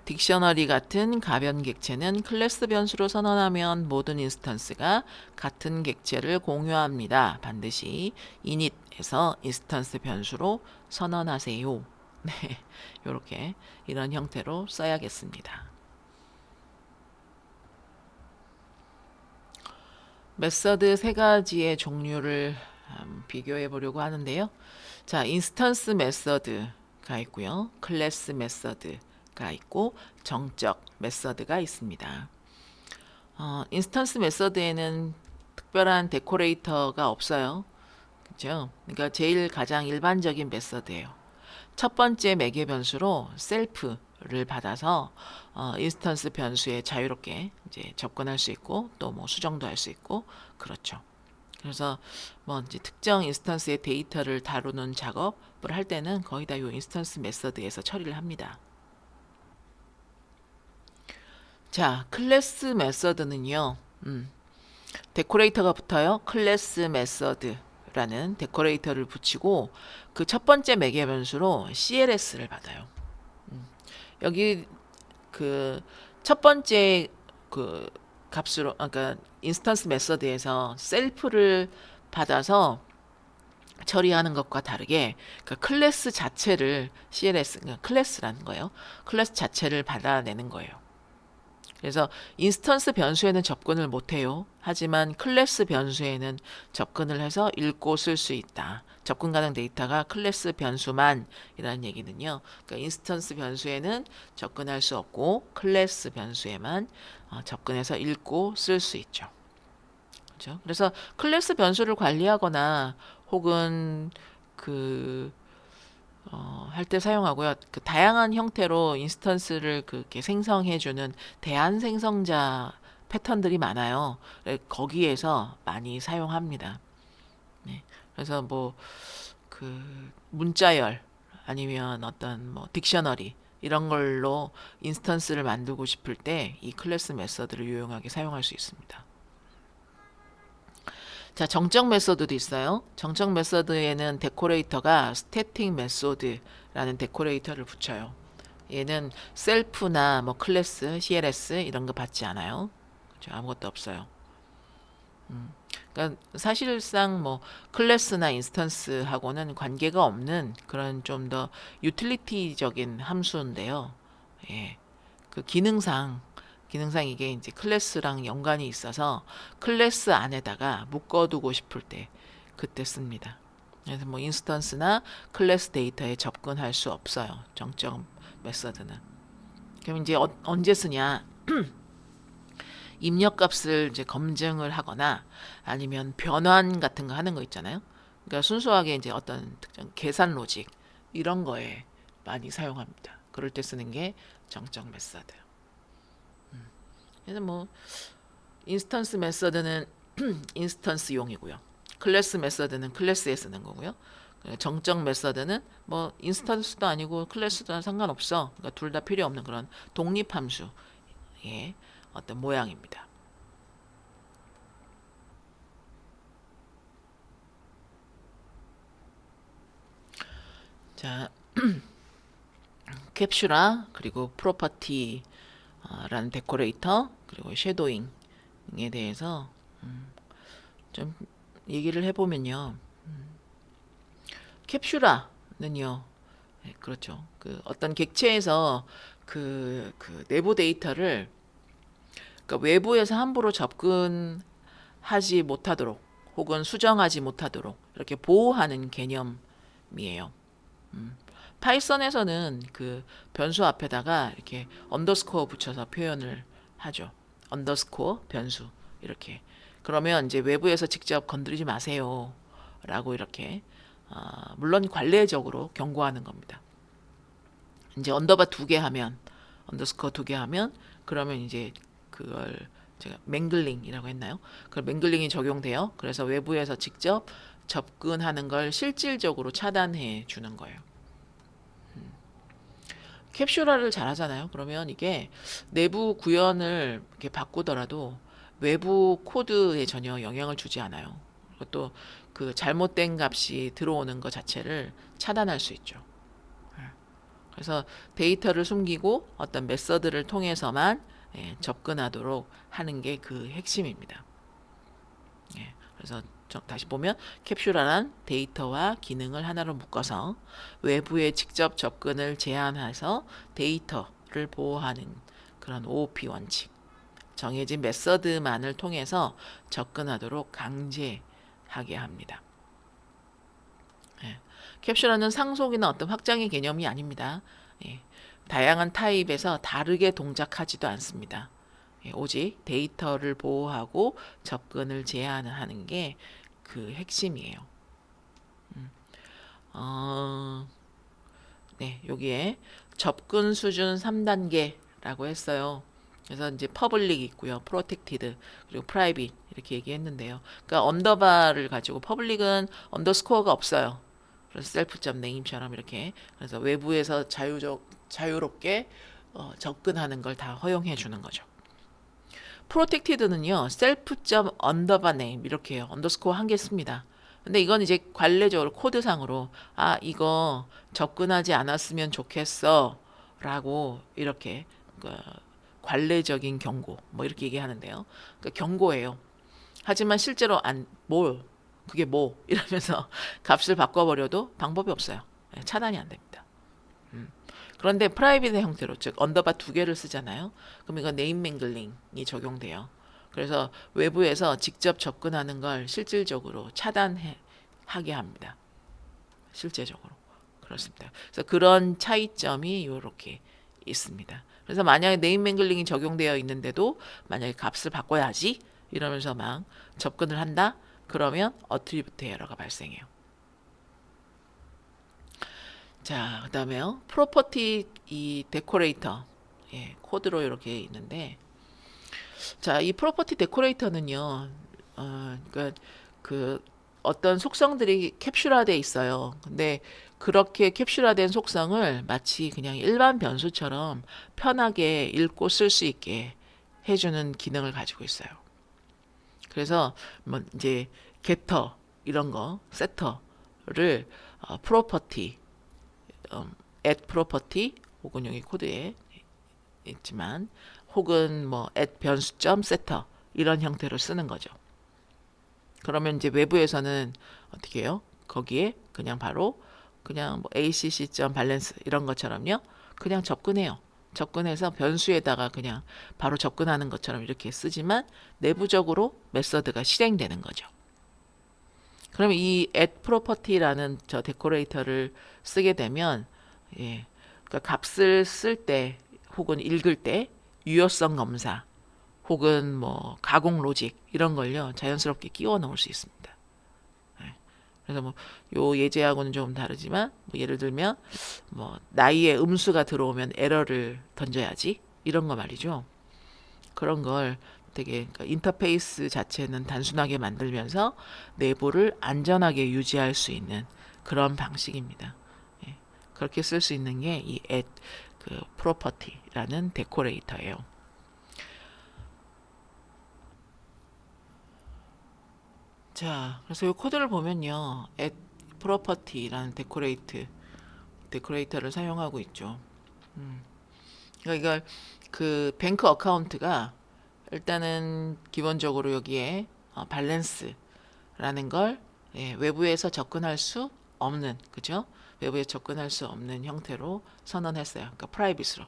딕셔너리 같은 가변 객체는 클래스 변수로 선언하면 모든 인스턴스가 같은 객체를 공유합니다. 반드시 init에서 인스턴스 변수로 선언하세요. 네, 이렇게 이런 형태로 써야겠습니다. 메서드 세 가지의 종류를 비교해 보려고 하는데요. 자, 인스턴스 메서드가 있고요. 클래스 메서드가 있고 정적 메서드가 있습니다. 인스턴스 메서드에는 특별한 데코레이터가 없어요. 그렇죠? 그러니까 제일 가장 일반적인 메서드예요. 첫 번째 매개 변수로 셀프를 받아서 인스턴스 변수에 자유롭게 이제 접근할 수 있고 또 뭐 수정도 할 수 있고 그렇죠. 그래서 뭐 이제 특정 인스턴스의 데이터를 다루는 작업을 할 때는 거의 다 이 인스턴스 메서드에서 처리를 합니다. 자, 클래스 메서드는요. 데코레이터가 붙어요. 클래스 메서드라는 데코레이터를 붙이고 그 첫 번째 매개 변수로 CLS를 받아요. 여기 그 첫 번째 그 값으로 그러니까 인스턴스 메서드에서 셀프를 받아서 처리하는 것과 다르게 그러니까 클래스 자체를 CLS 그러니까 클래스라는 거예요. 클래스 자체를 받아내는 거예요. 그래서 인스턴스 변수에는 접근을 못해요. 하지만 클래스 변수에는 접근을 해서 읽고 쓸 수 있다. 접근 가능 데이터가 클래스 변수만이라는 얘기는요. 그러니까 인스턴스 변수에는 접근할 수 없고 클래스 변수에만 접근해서 읽고 쓸 수 있죠. 그렇죠? 그래서 클래스 변수를 관리하거나 혹은 그 할 때 사용하고요. 그 다양한 형태로 인스턴스를 그렇게 생성해주는 대안 생성자 패턴들이 많아요. 거기에서 많이 사용합니다. 네. 그래서 뭐 그 문자열 아니면 어떤 뭐 딕셔너리 이런 걸로 인스턴스를 만들고 싶을 때 이 클래스 메서드를 유용하게 사용할 수 있습니다. 자, 정적 메소드도 있어요. 정적 메소드에는 데코레이터가 스태틱 메소드라는 데코레이터를 붙여요. 얘는 셀프나 뭐 클래스, CLS 이런 거 받지 않아요. 그렇죠? 아무것도 없어요. 그러니까 사실상 뭐 클래스나 인스턴스하고는 관계가 없는 그런 좀 더 유틸리티적인 함수인데요. 예. 그 기능상 이게 이제 클래스랑 연관이 있어서 클래스 안에다가 묶어두고 싶을 때 그때 씁니다. 그래서 뭐 인스턴스나 클래스 데이터에 접근할 수 없어요. 정적 메서드는. 그럼 이제 언제 쓰냐? 입력값을 이제 검증을 하거나 아니면 변환 같은 거 하는 거 있잖아요. 그러니까 순수하게 이제 어떤 특정 계산 로직 이런 거에 많이 사용합니다. 그럴 때 쓰는 게 정적 메서드. 그래서 뭐 인스턴스 메서드는 인스턴스용이고요. 클래스 메서드는 클래스에 쓰는 거고요. 정적 메서드는 뭐 인스턴스도 아니고 클래스도 상관없어. 그러니까 둘 다 필요 없는 그런 독립 함수의 어떤 모양입니다. 자, 캡슐화 그리고 프로퍼티라는 데코레이터 그리고 섀도잉에 대해서 좀 얘기를 해보면요. 캡슐화는요, 네, 그렇죠. 그 어떤 객체에서 그 내부 데이터를 그러니까 외부에서 함부로 접근하지 못하도록 혹은 수정하지 못하도록 이렇게 보호하는 개념이에요. 파이썬에서는 그 변수 앞에다가 이렇게 언더스코어 붙여서 표현을 하죠. 언더스코어 변수 이렇게. 그러면 이제 외부에서 직접 건드리지 마세요. 라고 이렇게 물론 관례적으로 경고하는 겁니다. 이제 언더바 2개 하면 언더스코어 2개 하면 그러면 이제 그걸 제가 맹글링이라고 했나요? 그 맹글링이 적용돼요. 그래서 외부에서 직접 접근하는 걸 실질적으로 차단해 주는 거예요. 캡슐화를 잘 하잖아요. 그러면 이게 내부 구현을 이렇게 바꾸더라도 외부 코드에 전혀 영향을 주지 않아요. 또 그 잘못된 값이 들어오는 것 자체를 차단할 수 있죠. 그래서 데이터를 숨기고 어떤 메서드를 통해서만 접근하도록 하는 게 그 핵심입니다. 그래서 다시 보면 캡슐화란 데이터와 기능을 하나로 묶어서 외부에 직접 접근을 제한해서 데이터를 보호하는 그런 OOP 원칙. 정해진 메서드만을 통해서 접근하도록 강제하게 합니다. 캡슐화는 상속이나 어떤 확장의 개념이 아닙니다. 다양한 타입에서 다르게 동작하지도 않습니다. 오직 데이터를 보호하고 접근을 제한하는 게 그 핵심이에요. 네, 여기에 접근 수준 3단계라고 했어요. 그래서 이제 퍼블릭 있고요, 프로텍티드 그리고 프라이빗 이렇게 얘기했는데요. 그러니까 언더바를 가지고 퍼블릭은 언더스코어가 없어요. 그래서 셀프.name처럼 네임처럼 이렇게 그래서 외부에서 자유롭게 접근하는 걸 다 허용해 주는 거죠. 프로텍티드는요, self.underbar_name 이렇게 해요. 언더스코어 한 개 씁니다. 근데 이건 이제 관례적으로 코드상으로 이거 접근하지 않았으면 좋겠어 라고 이렇게 관례적인 경고 뭐 이렇게 얘기하는데요. 그러니까 경고예요. 하지만 실제로 그게 뭐 이러면서 값을 바꿔버려도 방법이 없어요. 차단이 안 됩니다. 그런데 프라이빗의 형태로 즉 언더바 2개를 쓰잖아요. 그럼 이건 네임 맹글링이 적용돼요. 그래서 외부에서 직접 접근하는 걸 실질적으로 차단하게 합니다. 실제적으로 그렇습니다. 그래서 그런 차이점이 이렇게 있습니다. 그래서 만약에 네임 맹글링이 적용되어 있는데도 만약에 값을 바꿔야지 이러면서 막 접근을 한다. 그러면 어트리뷰트 에러가 발생해요. 자, 그다음에요. 프로퍼티 이 데코레이터 코드로 이렇게 있는데, 자, 이 프로퍼티 데코레이터는요, 그러니까 그 어떤 속성들이 캡슐화돼 있어요. 근데 그렇게 캡슐화된 속성을 마치 그냥 일반 변수처럼 편하게 읽고 쓸 수 있게 해주는 기능을 가지고 있어요. 그래서 뭐 이제 getter 이런 거, setter를 프로퍼티 add property 혹은 여기 코드에 있지만 혹은 뭐 add 변수점 setter 이런 형태로 쓰는 거죠. 그러면 이제 외부에서는 어떻게 해요? 거기에 그냥 바로 그냥 뭐 acc.balance 밸런스 이런 것처럼요. 그냥 접근해요. 접근해서 변수에다가 그냥 바로 접근하는 것처럼 이렇게 쓰지만 내부적으로 메서드가 실행되는 거죠. 그러면 이 add property라는 저 데코레이터를 쓰게 되면 그러니까 값을 쓸 때 혹은 읽을 때 유효성 검사 혹은 뭐 가공 로직 이런 걸요 자연스럽게 끼워 넣을 수 있습니다. 그래서 뭐 요 예제하고는 좀 다르지만 뭐 예를 들면 뭐 나이에 음수가 들어오면 에러를 던져야지 이런 거 말이죠. 그런 걸 되게 그러니까 인터페이스 자체는 단순하게 만들면서 내부를 안전하게 유지할 수 있는 그런 방식입니다. 예, 그렇게 쓸 수 있는 게 이 add 그 property라는 데코레이터예요. 자, 그래서 이 코드를 보면요, add property라는 데코레이터를 사용하고 있죠. 그러니까 이걸 그 뱅크 어카운트가 일단은 기본적으로 여기에 밸런스라는 걸 외부에서 접근할 수 없는, 그죠? 외부에 접근할 수 없는 형태로 선언했어요. 그러니까 프라이빗으로.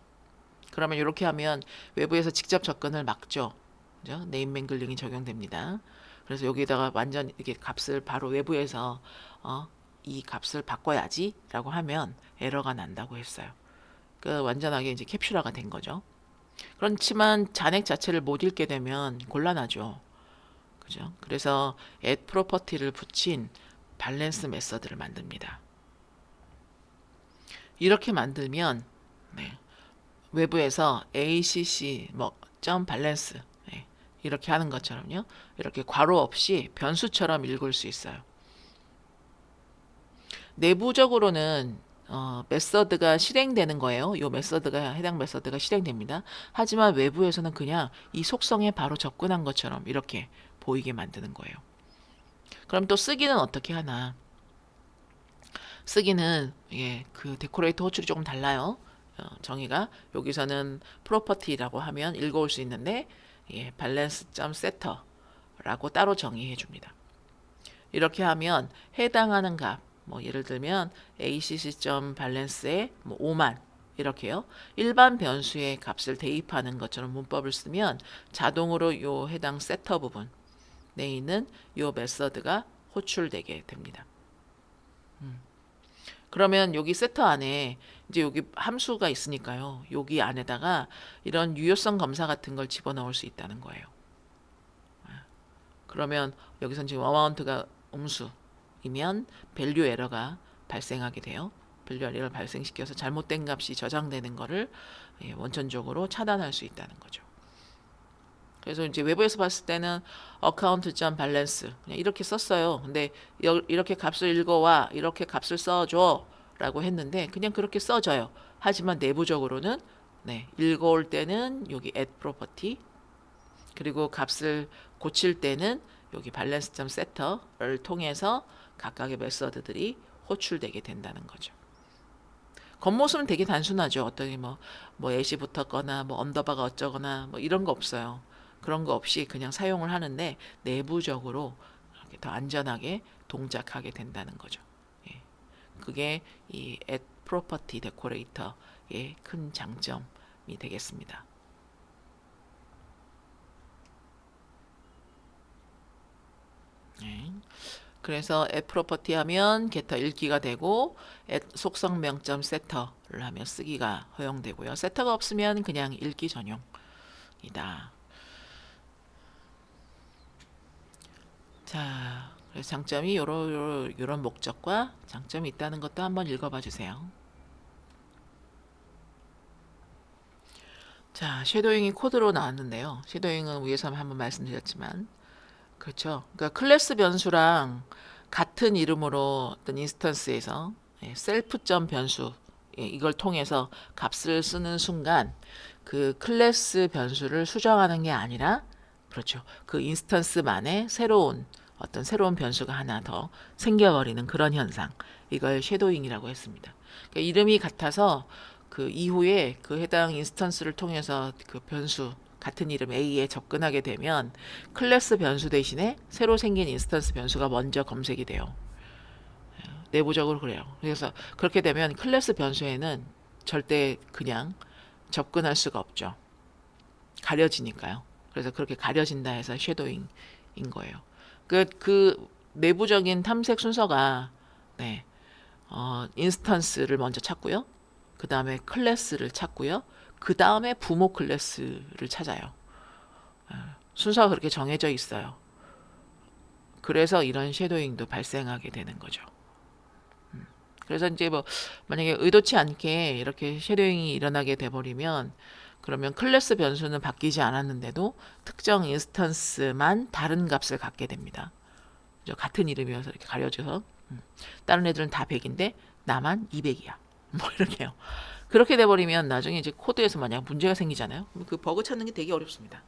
그러면 이렇게 하면 외부에서 직접 접근을 막죠. 그죠? 네임 맹글링이 적용됩니다. 그래서 여기다가 완전 이렇게 값을 바로 외부에서 이 값을 바꿔야지라고 하면 에러가 난다고 했어요. 그 완전하게 이제 캡슐화가 된 거죠. 그렇지만 잔액 자체를 못 읽게 되면 곤란하죠. 그죠? 그래서 add property를 붙인 밸런스 메서드를 만듭니다. 이렇게 만들면 네, 외부에서 acc 점 밸런스 이렇게 하는 것처럼요. 이렇게 괄호 없이 변수처럼 읽을 수 있어요. 내부적으로는 메서드가 실행되는 거예요. 이 메서드가 해당 메서드가 실행됩니다. 하지만 외부에서는 그냥 이 속성에 바로 접근한 것처럼 이렇게 보이게 만드는 거예요. 그럼 또 쓰기는 어떻게 하나? 쓰기는 그 데코레이터 호출이 조금 달라요. 정의가 여기서는 프로퍼티라고 하면 읽어올 수 있는데 balance.setter라고 따로 정의해 줍니다. 이렇게 하면 해당하는 값, 예를 들면 acc.balance에 5만 이렇게요. 일반 변수의 값을 대입하는 것처럼 문법을 쓰면 자동으로 요 해당 세터 부분 내 있는 요 메서드가 호출되게 됩니다. 그러면 여기 세터 안에 이제 여기 함수가 있으니까요. 여기 안에다가 이런 유효성 검사 같은 걸 집어넣을 수 있다는 거예요. 그러면 여기선 지금 어마운트가 음수이면 밸류 에러가 발생하게 돼요. 밸류 에러를 발생시켜서 잘못된 값이 저장되는 거를 원천적으로 차단할 수 있다는 거죠. 그래서 이제 외부에서 봤을 때는 account.balance 그냥 이렇게 썼어요. 근데 이렇게 값을 읽어와 이렇게 값을 써줘 라고 했는데 그냥 그렇게 써져요. 하지만 내부적으로는 읽어올 때는 여기 add property 그리고 값을 고칠 때는 여기 balance.setter를 통해서 각각의 메서드들이 호출되게 된다는 거죠. 겉모습은 되게 단순하죠. 어떤 애시 붙었거나 언더바가 어쩌거나 이런 거 없어요. 그런 거 없이 그냥 사용을 하는데 내부적으로 이렇게 더 안전하게 동작하게 된다는 거죠. 그게 이 add property decorator의 큰 장점이 되겠습니다. 그래서 add property 하면 getter 읽기가 되고 add 속성명.setter를 하면 쓰기가 허용되고요. setter가 없으면 그냥 읽기 전용이다. 자, 그래서 장점이 요런 목적과 장점이 있다는 것도 한번 읽어봐 주세요. 자, 쉐도잉이 코드로 나왔는데요. 쉐도잉은 위에서 한번 말씀드렸지만 그렇죠. 그러니까 클래스 변수랑 같은 이름으로 어떤 인스턴스에서 셀프점 변수 이걸 통해서 값을 쓰는 순간 그 클래스 변수를 수정하는 게 아니라 그렇죠. 그 인스턴스만의 어떤 새로운 변수가 하나 더 생겨버리는 그런 현상. 이걸 쉐도잉이라고 했습니다. 그러니까 이름이 같아서 그 이후에 그 해당 인스턴스를 통해서 그 변수 같은 이름 A에 접근하게 되면 클래스 변수 대신에 새로 생긴 인스턴스 변수가 먼저 검색이 돼요. 내부적으로 그래요. 그래서 그렇게 되면 클래스 변수에는 절대 그냥 접근할 수가 없죠. 가려지니까요. 그래서 그렇게 가려진다 해서 쉐도잉인 거예요. 그 내부적인 탐색 순서가 인스턴스를 먼저 찾고요. 그 다음에 클래스를 찾고요. 그 다음에 부모 클래스를 찾아요. 순서가 그렇게 정해져 있어요. 그래서 이런 쉐도잉도 발생하게 되는 거죠. 그래서 이제 만약에 의도치 않게 이렇게 쉐도잉이 일어나게 돼버리면 그러면 클래스 변수는 바뀌지 않았는데도 특정 인스턴스만 다른 값을 갖게 됩니다. 같은 이름이어서 이렇게 가려져서 다른 애들은 다 100인데 나만 200이야. 뭐 이렇게요. 그렇게 돼버리면 나중에 이제 코드에서 만약 문제가 생기잖아요. 그 버그 찾는 게 되게 어렵습니다.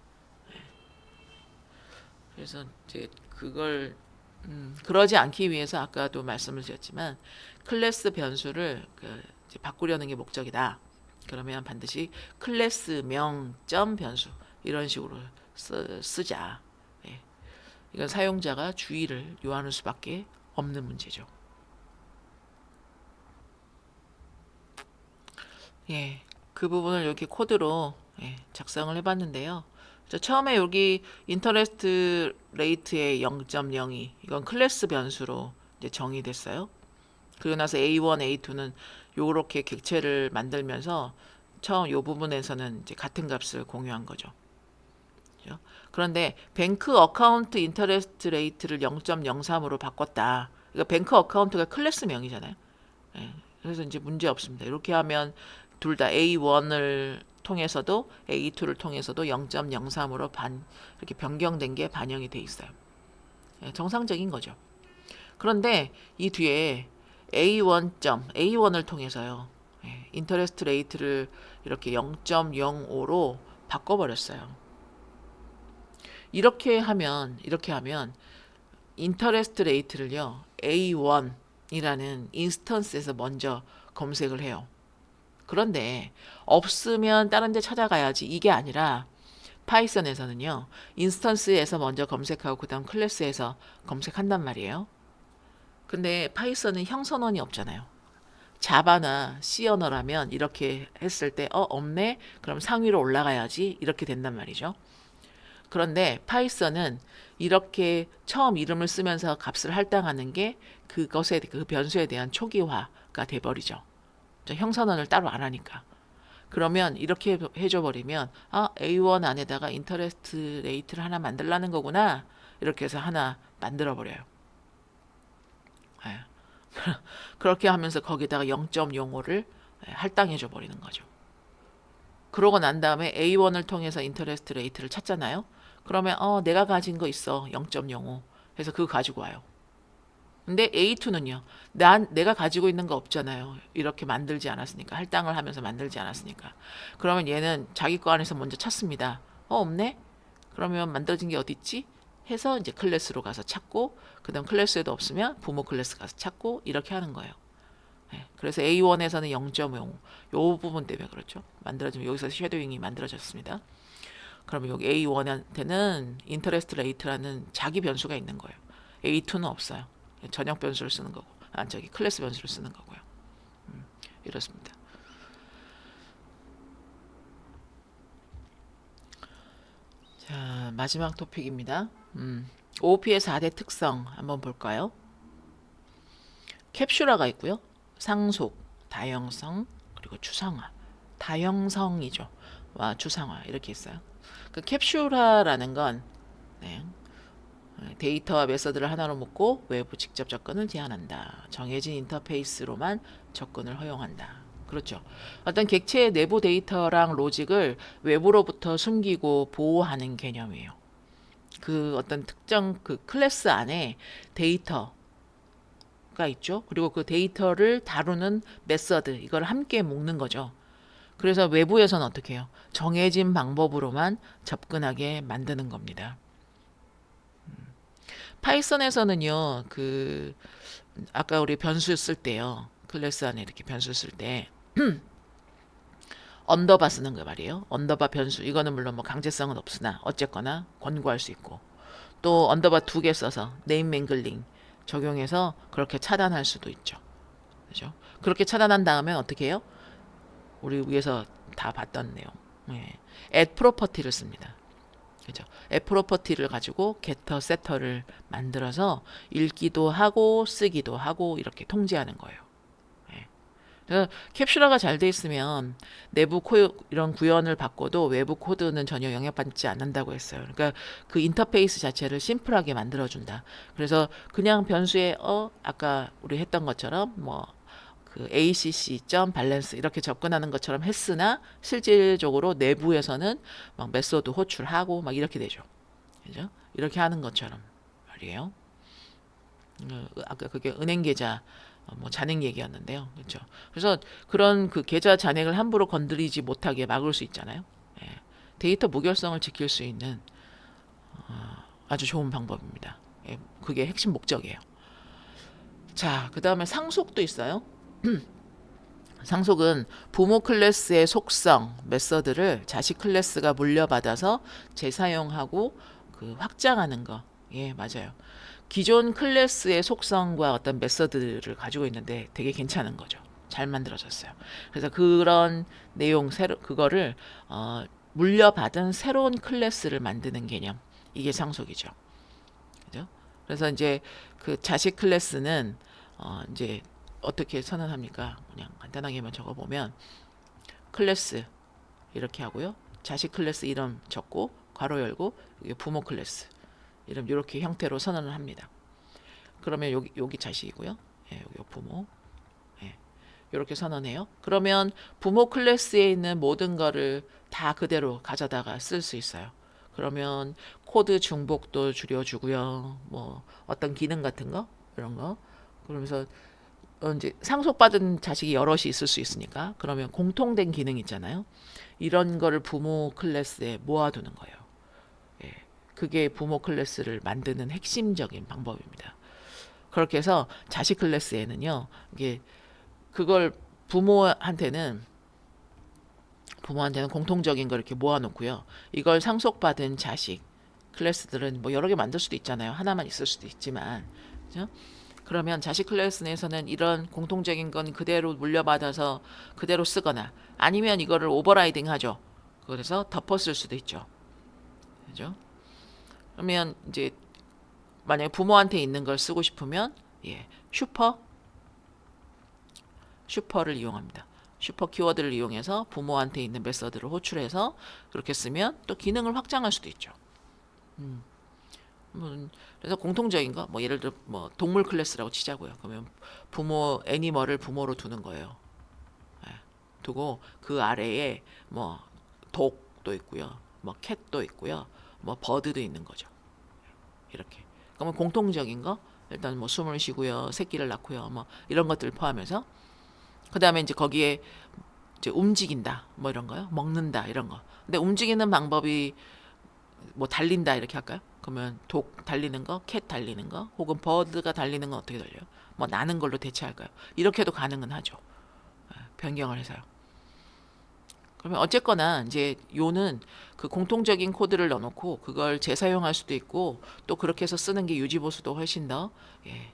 그래서 이제 그걸 그러지 않기 위해서 아까도 말씀을 드렸지만 클래스 변수를 이제 바꾸려는 게 목적이다. 그러면 반드시 클래스명 점 변수 이런 식으로 쓰자. 예. 이건 사용자가 주의를 요하는 수밖에 없는 문제죠. 예, 그 부분을 이렇게 코드로 작성을 해봤는데요. 처음에 여기 인터레스트 레이트의 0.02 이건 클래스 변수로 이제 정의됐어요. 그리고 나서 A1, A2는 요렇게 객체를 만들면서 처음 요 부분에서는 이제 같은 값을 공유한 거죠. 그죠? 그런데 뱅크 어카운트 인터레스트 레이트를 0.03으로 바꿨다. 그러니까 뱅크 어카운트가 클래스명이잖아요. 예, 그래서 이제 문제 없습니다. 이렇게 하면 둘 다 A1을 통해서도 A2를 통해서도 0.03으로 이렇게 변경된 게 반영이 돼 있어요. 예, 정상적인 거죠. 그런데 이 뒤에 A1을 통해서요. 인터레스트 레이트를 이렇게 0.05로 바꿔버렸어요. 이렇게 하면 인터레스트 레이트를요. A1이라는 인스턴스에서 먼저 검색을 해요. 그런데 없으면 다른 데 찾아가야지 이게 아니라 파이썬에서는요. 인스턴스에서 먼저 검색하고 그 다음 클래스에서 검색한단 말이에요. 근데 파이썬은 형선언이 없잖아요. 자바나 C 언어라면 이렇게 했을 때 없네? 그럼 상위로 올라가야지 이렇게 된단 말이죠. 그런데 파이썬은 이렇게 처음 이름을 쓰면서 값을 할당하는 게 그것에 그 변수에 대한 초기화가 돼버리죠. 형선언을 따로 안 하니까. 그러면 이렇게 해줘 버리면 A1 안에다가 인터레스트 레이트를 하나 만들라는 거구나. 이렇게 해서 하나 만들어 버려요. 그렇게 하면서 거기다가 0.05를 할당해 줘 버리는 거죠. 그러고 난 다음에 A1을 통해서 인터레스트 레이트를 찾잖아요. 그러면 내가 가진 거 있어. 0.05. 해서 그거 가지고 와요. 근데 A2는요. 내가 가지고 있는 거 없잖아요. 이렇게 만들지 않았으니까. 할당을 하면서 만들지 않았으니까. 그러면 얘는 자기 거 안에서 먼저 찾습니다. 없네? 그러면 만들어진 게 어디 있지? 해서 이제 클래스로 가서 찾고 그 다음 클래스에도 없으면 부모 클래스 가서 찾고 이렇게 하는 거예요. 그래서 A1에서는 0.5 요 부분 때문에 그렇죠. 만들어지면 여기서 쉐도잉이 만들어졌습니다. 그러면 여기 A1한테는 인터레스트 레이트라는 자기 변수가 있는 거예요. A2는 없어요. 전역 변수를 쓰는 거고 클래스 변수를 쓰는 거고요. 이렇습니다. 자, 마지막 토픽입니다. OOP의 4대 특성 한번 볼까요? 캡슐화가 있고요. 상속, 다형성, 그리고 추상화. 다형성이죠. 와, 추상화 이렇게 있어요. 그 캡슐화라는 건 데이터와 메서드를 하나로 묶고 외부 직접 접근을 제한한다. 정해진 인터페이스로만 접근을 허용한다. 그렇죠. 어떤 객체의 내부 데이터랑 로직을 외부로부터 숨기고 보호하는 개념이에요. 그 어떤 특정 그 클래스 안에 데이터가 있죠. 그리고 그 데이터를 다루는 메서드 이걸 함께 묶는 거죠. 그래서 외부에서는 어떻게 해요? 정해진 방법으로만 접근하게 만드는 겁니다. 파이썬에서는요, 아까 우리 변수 쓸 때요, 클래스 안에 이렇게 변수 쓸 때, 언더바 쓰는 거 말이에요. 언더바 변수. 이거는 물론 뭐 강제성은 없으나, 어쨌거나 권고할 수 있고, 또 언더바 2개 써서 네임 맹글링 적용해서 그렇게 차단할 수도 있죠. 그죠? 그렇게 차단한 다음에 어떻게 해요? 우리 위에서 다 봤던 내용. add property를 씁니다. 그죠? add property를 가지고 getter, setter를 만들어서 읽기도 하고 쓰기도 하고 이렇게 통제하는 거예요. 그래서 캡슐화가 잘 돼 있으면 내부 이런 구현을 바꿔도 외부 코드는 전혀 영향받지 않는다고 했어요. 그러니까 그 인터페이스 자체를 심플하게 만들어준다. 그래서 그냥 변수에 아까 우리 했던 것처럼 그 acc.balance 이렇게 접근하는 것처럼 했으나 실질적으로 내부에서는 막 메소드 호출하고 막 이렇게 되죠. 그죠? 이렇게 하는 것처럼 말이에요. 아까 그게 은행 계좌 뭐 잔액 얘기였는데요. 그렇죠? 그래서 그런 그 계좌 잔액을 함부로 건드리지 못하게 막을 수 있잖아요. 예. 데이터 무결성을 지킬 수 있는 아주 좋은 방법입니다. 예. 그게 핵심 목적이에요. 자, 그 다음에 상속도 있어요. 상속은 부모 클래스의 속성, 메서드를 자식 클래스가 물려받아서 재사용하고 그 확장하는 거. 예, 맞아요. 기존 클래스의 속성과 어떤 메서드를 가지고 있는데 되게 괜찮은 거죠. 잘 만들어졌어요. 그래서 그런 내용 그거를 물려받은 새로운 클래스를 만드는 개념. 이게 상속이죠. 그죠? 그래서 이제 그 자식 클래스는 이제 어떻게 선언합니까? 그냥 간단하게만 적어보면 클래스 이렇게 하고요. 자식 클래스 이름 적고 괄호 열고 부모 클래스 이름 이렇게 형태로 선언을 합니다. 그러면 여기 자식이고요. 예, 여기 부모. 예, 이렇게 선언해요. 그러면 부모 클래스에 있는 모든 거를 다 그대로 가져다가 쓸 수 있어요. 그러면 코드 중복도 줄여주고요. 뭐 어떤 기능 같은 거 이런 거. 그러면서 이제 상속받은 자식이 여럿이 있을 수 있으니까 그러면 공통된 기능 있잖아요. 이런 거를 부모 클래스에 모아두는 거예요. 예, 그게 부모 클래스를 만드는 핵심적인 방법입니다. 그렇게 해서 자식 클래스에는요, 이게 그걸 부모한테는 공통적인 걸 이렇게 모아놓고요. 이걸 상속받은 자식 클래스들은 뭐 여러 개 만들 수도 있잖아요. 하나만 있을 수도 있지만, 그죠? 그러면 자식 클래스 내에서는 이런 공통적인 건 그대로 물려받아서 그대로 쓰거나 아니면 이거를 오버라이딩 하죠. 그래서 덮어쓸 수도 있죠. 그죠? 그러면 이제 만약에 부모한테 있는 걸 쓰고 싶으면 예, 슈퍼를 이용합니다. 슈퍼 키워드를 이용해서 부모한테 있는 메서드를 호출해서 그렇게 쓰면 또 기능을 확장할 수도 있죠. 그래서 공통적인 거, 뭐 예를 들어 뭐 동물 클래스라고 치자고요. 그러면 부모 애니멀을 부모로 두는 거예요. 예, 두고 그 아래에 뭐 독도 있고요, 뭐 캣도 있고요, 뭐 버드도 있는 거죠. 이렇게. 그러면 공통적인 거 일단 뭐 숨을 쉬고요, 새끼를 낳고요, 뭐 이런 것들을 포함해서 그 다음에 이제 거기에 이제 움직인다, 뭐 이런 거요, 먹는다 이런 거. 근데 움직이는 방법이 뭐 달린다 이렇게 할까요? 그러면 독 달리는 거, 캣 달리는 거, 혹은 버드가 달리는 건 어떻게 달려요? 뭐 나는 걸로 대체할까요? 이렇게도 가능은 하죠. 변경을 해서요. 그러면 어쨌거나 이제 요는 그 공통적인 코드를 넣어놓고 그걸 재사용할 수도 있고 또 그렇게 해서 쓰는 게 유지보수도 훨씬 더, 예,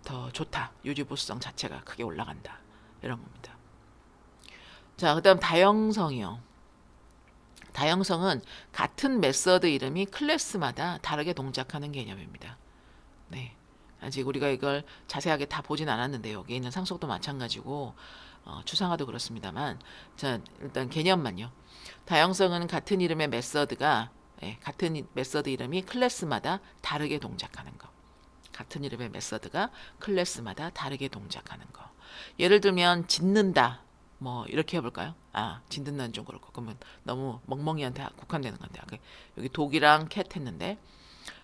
더 좋다. 유지보수성 자체가 크게 올라간다. 이런 겁니다. 자, 그다음 다형성이요. 다형성은 같은 메서드 이름이 클래스마다 다르게 동작하는 개념입니다. 네. 아직 우리가 이걸 자세하게 다 보진 않았는데 여기 있는 상속도 마찬가지고 추상화도 그렇습니다만 자, 일단 개념만요. 다형성은 같은 이름의 메서드가 같은 메서드 이름이 클래스마다 다르게 동작하는 거. 같은 이름의 메서드가 클래스마다 다르게 동작하는 거. 예를 들면 짓는다. 뭐 이렇게 해볼까요? 짓는다는 좀 그렇고 그러면 너무 멍멍이한테 국한되는 건데 여기 독이랑 캣 했는데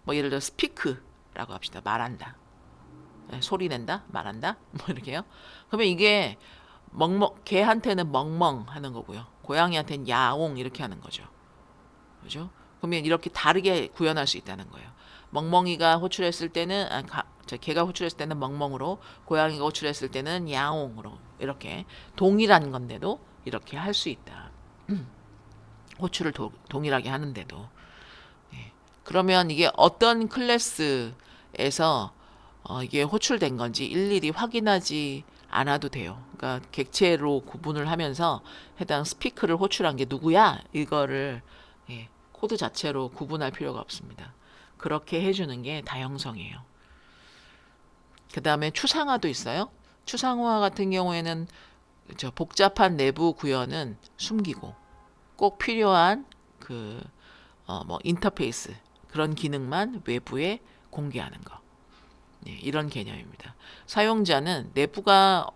뭐 예를 들어 스피크라고 합시다. 말한다. 소리 낸다, 말한다, 뭐 이렇게요. 그러면 이게 개한테는 멍멍 하는 거고요. 고양이한테는 야옹 이렇게 하는 거죠. 그죠? 그러면 이렇게 다르게 구현할 수 있다는 거예요. 멍멍이가 호출했을 때는 개가 호출했을 때는 멍멍으로, 고양이가 호출했을 때는 야옹으로 이렇게 동일한 건데도 이렇게 할 수 있다. 호출을 동일하게 하는데도. 예. 그러면 이게 어떤 클래스에서 이게 호출된 건지 일일이 확인하지 않아도 돼요. 그러니까 객체로 구분을 하면서 해당 스피크를 호출한 게 누구야? 이거를 코드 자체로 구분할 필요가 없습니다. 그렇게 해주는 게 다형성이에요. 그 다음에 추상화도 있어요. 추상화 같은 경우에는 복잡한 내부 구현은 숨기고 꼭 필요한 뭐 인터페이스 그런 기능만 외부에 공개하는 거. 이런 개념입니다. 사용자는 내부가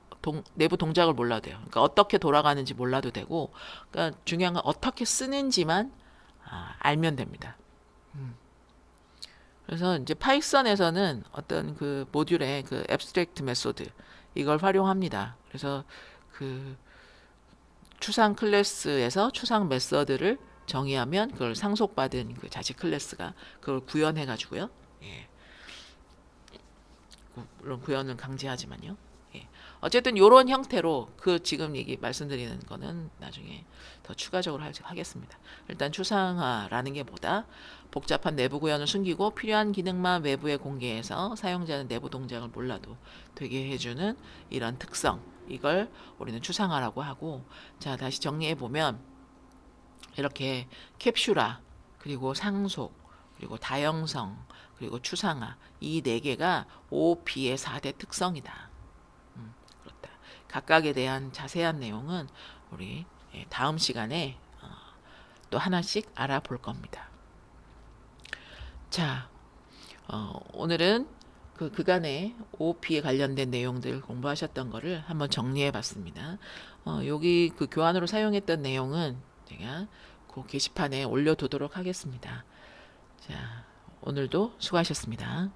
내부 동작을 몰라도 돼요. 그러니까 어떻게 돌아가는지 몰라도 되고, 그러니까 중요한 건 어떻게 쓰는지만 알면 됩니다. 그래서 이제 파이썬에서는 어떤 그 모듈의 그 abstract 메소드 이걸 활용합니다. 그래서 그 추상 클래스에서 추상 메서드를 정의하면 그걸 상속받은 그 자체 클래스가 그걸 구현해 가지고요. 예. 물론 구현은 강제하지만요. 예. 어쨌든 이런 형태로 그 지금 얘기 말씀드리는 거는 나중에 더 추가적으로 하겠습니다. 일단 추상화라는 게 뭐다? 복잡한 내부 구현을 숨기고 필요한 기능만 외부에 공개해서 사용자는 내부 동작을 몰라도 되게 해주는 이런 특성. 이걸 우리는 추상화라고 하고, 자, 다시 정리해 보면 이렇게 캡슐화, 그리고 상속, 그리고 다형성, 그리고 추상화 이 네 개가 OOP의 4대 특성이다. 그렇다. 각각에 대한 자세한 내용은 우리 다음 시간에 또 하나씩 알아볼 겁니다. 자, 오늘은 그 그간의 OOP에 관련된 내용들 공부하셨던 거를 한번 정리해 봤습니다. 여기 그 교환으로 사용했던 내용은 제가 그 게시판에 올려두도록 하겠습니다. 자, 오늘도 수고하셨습니다.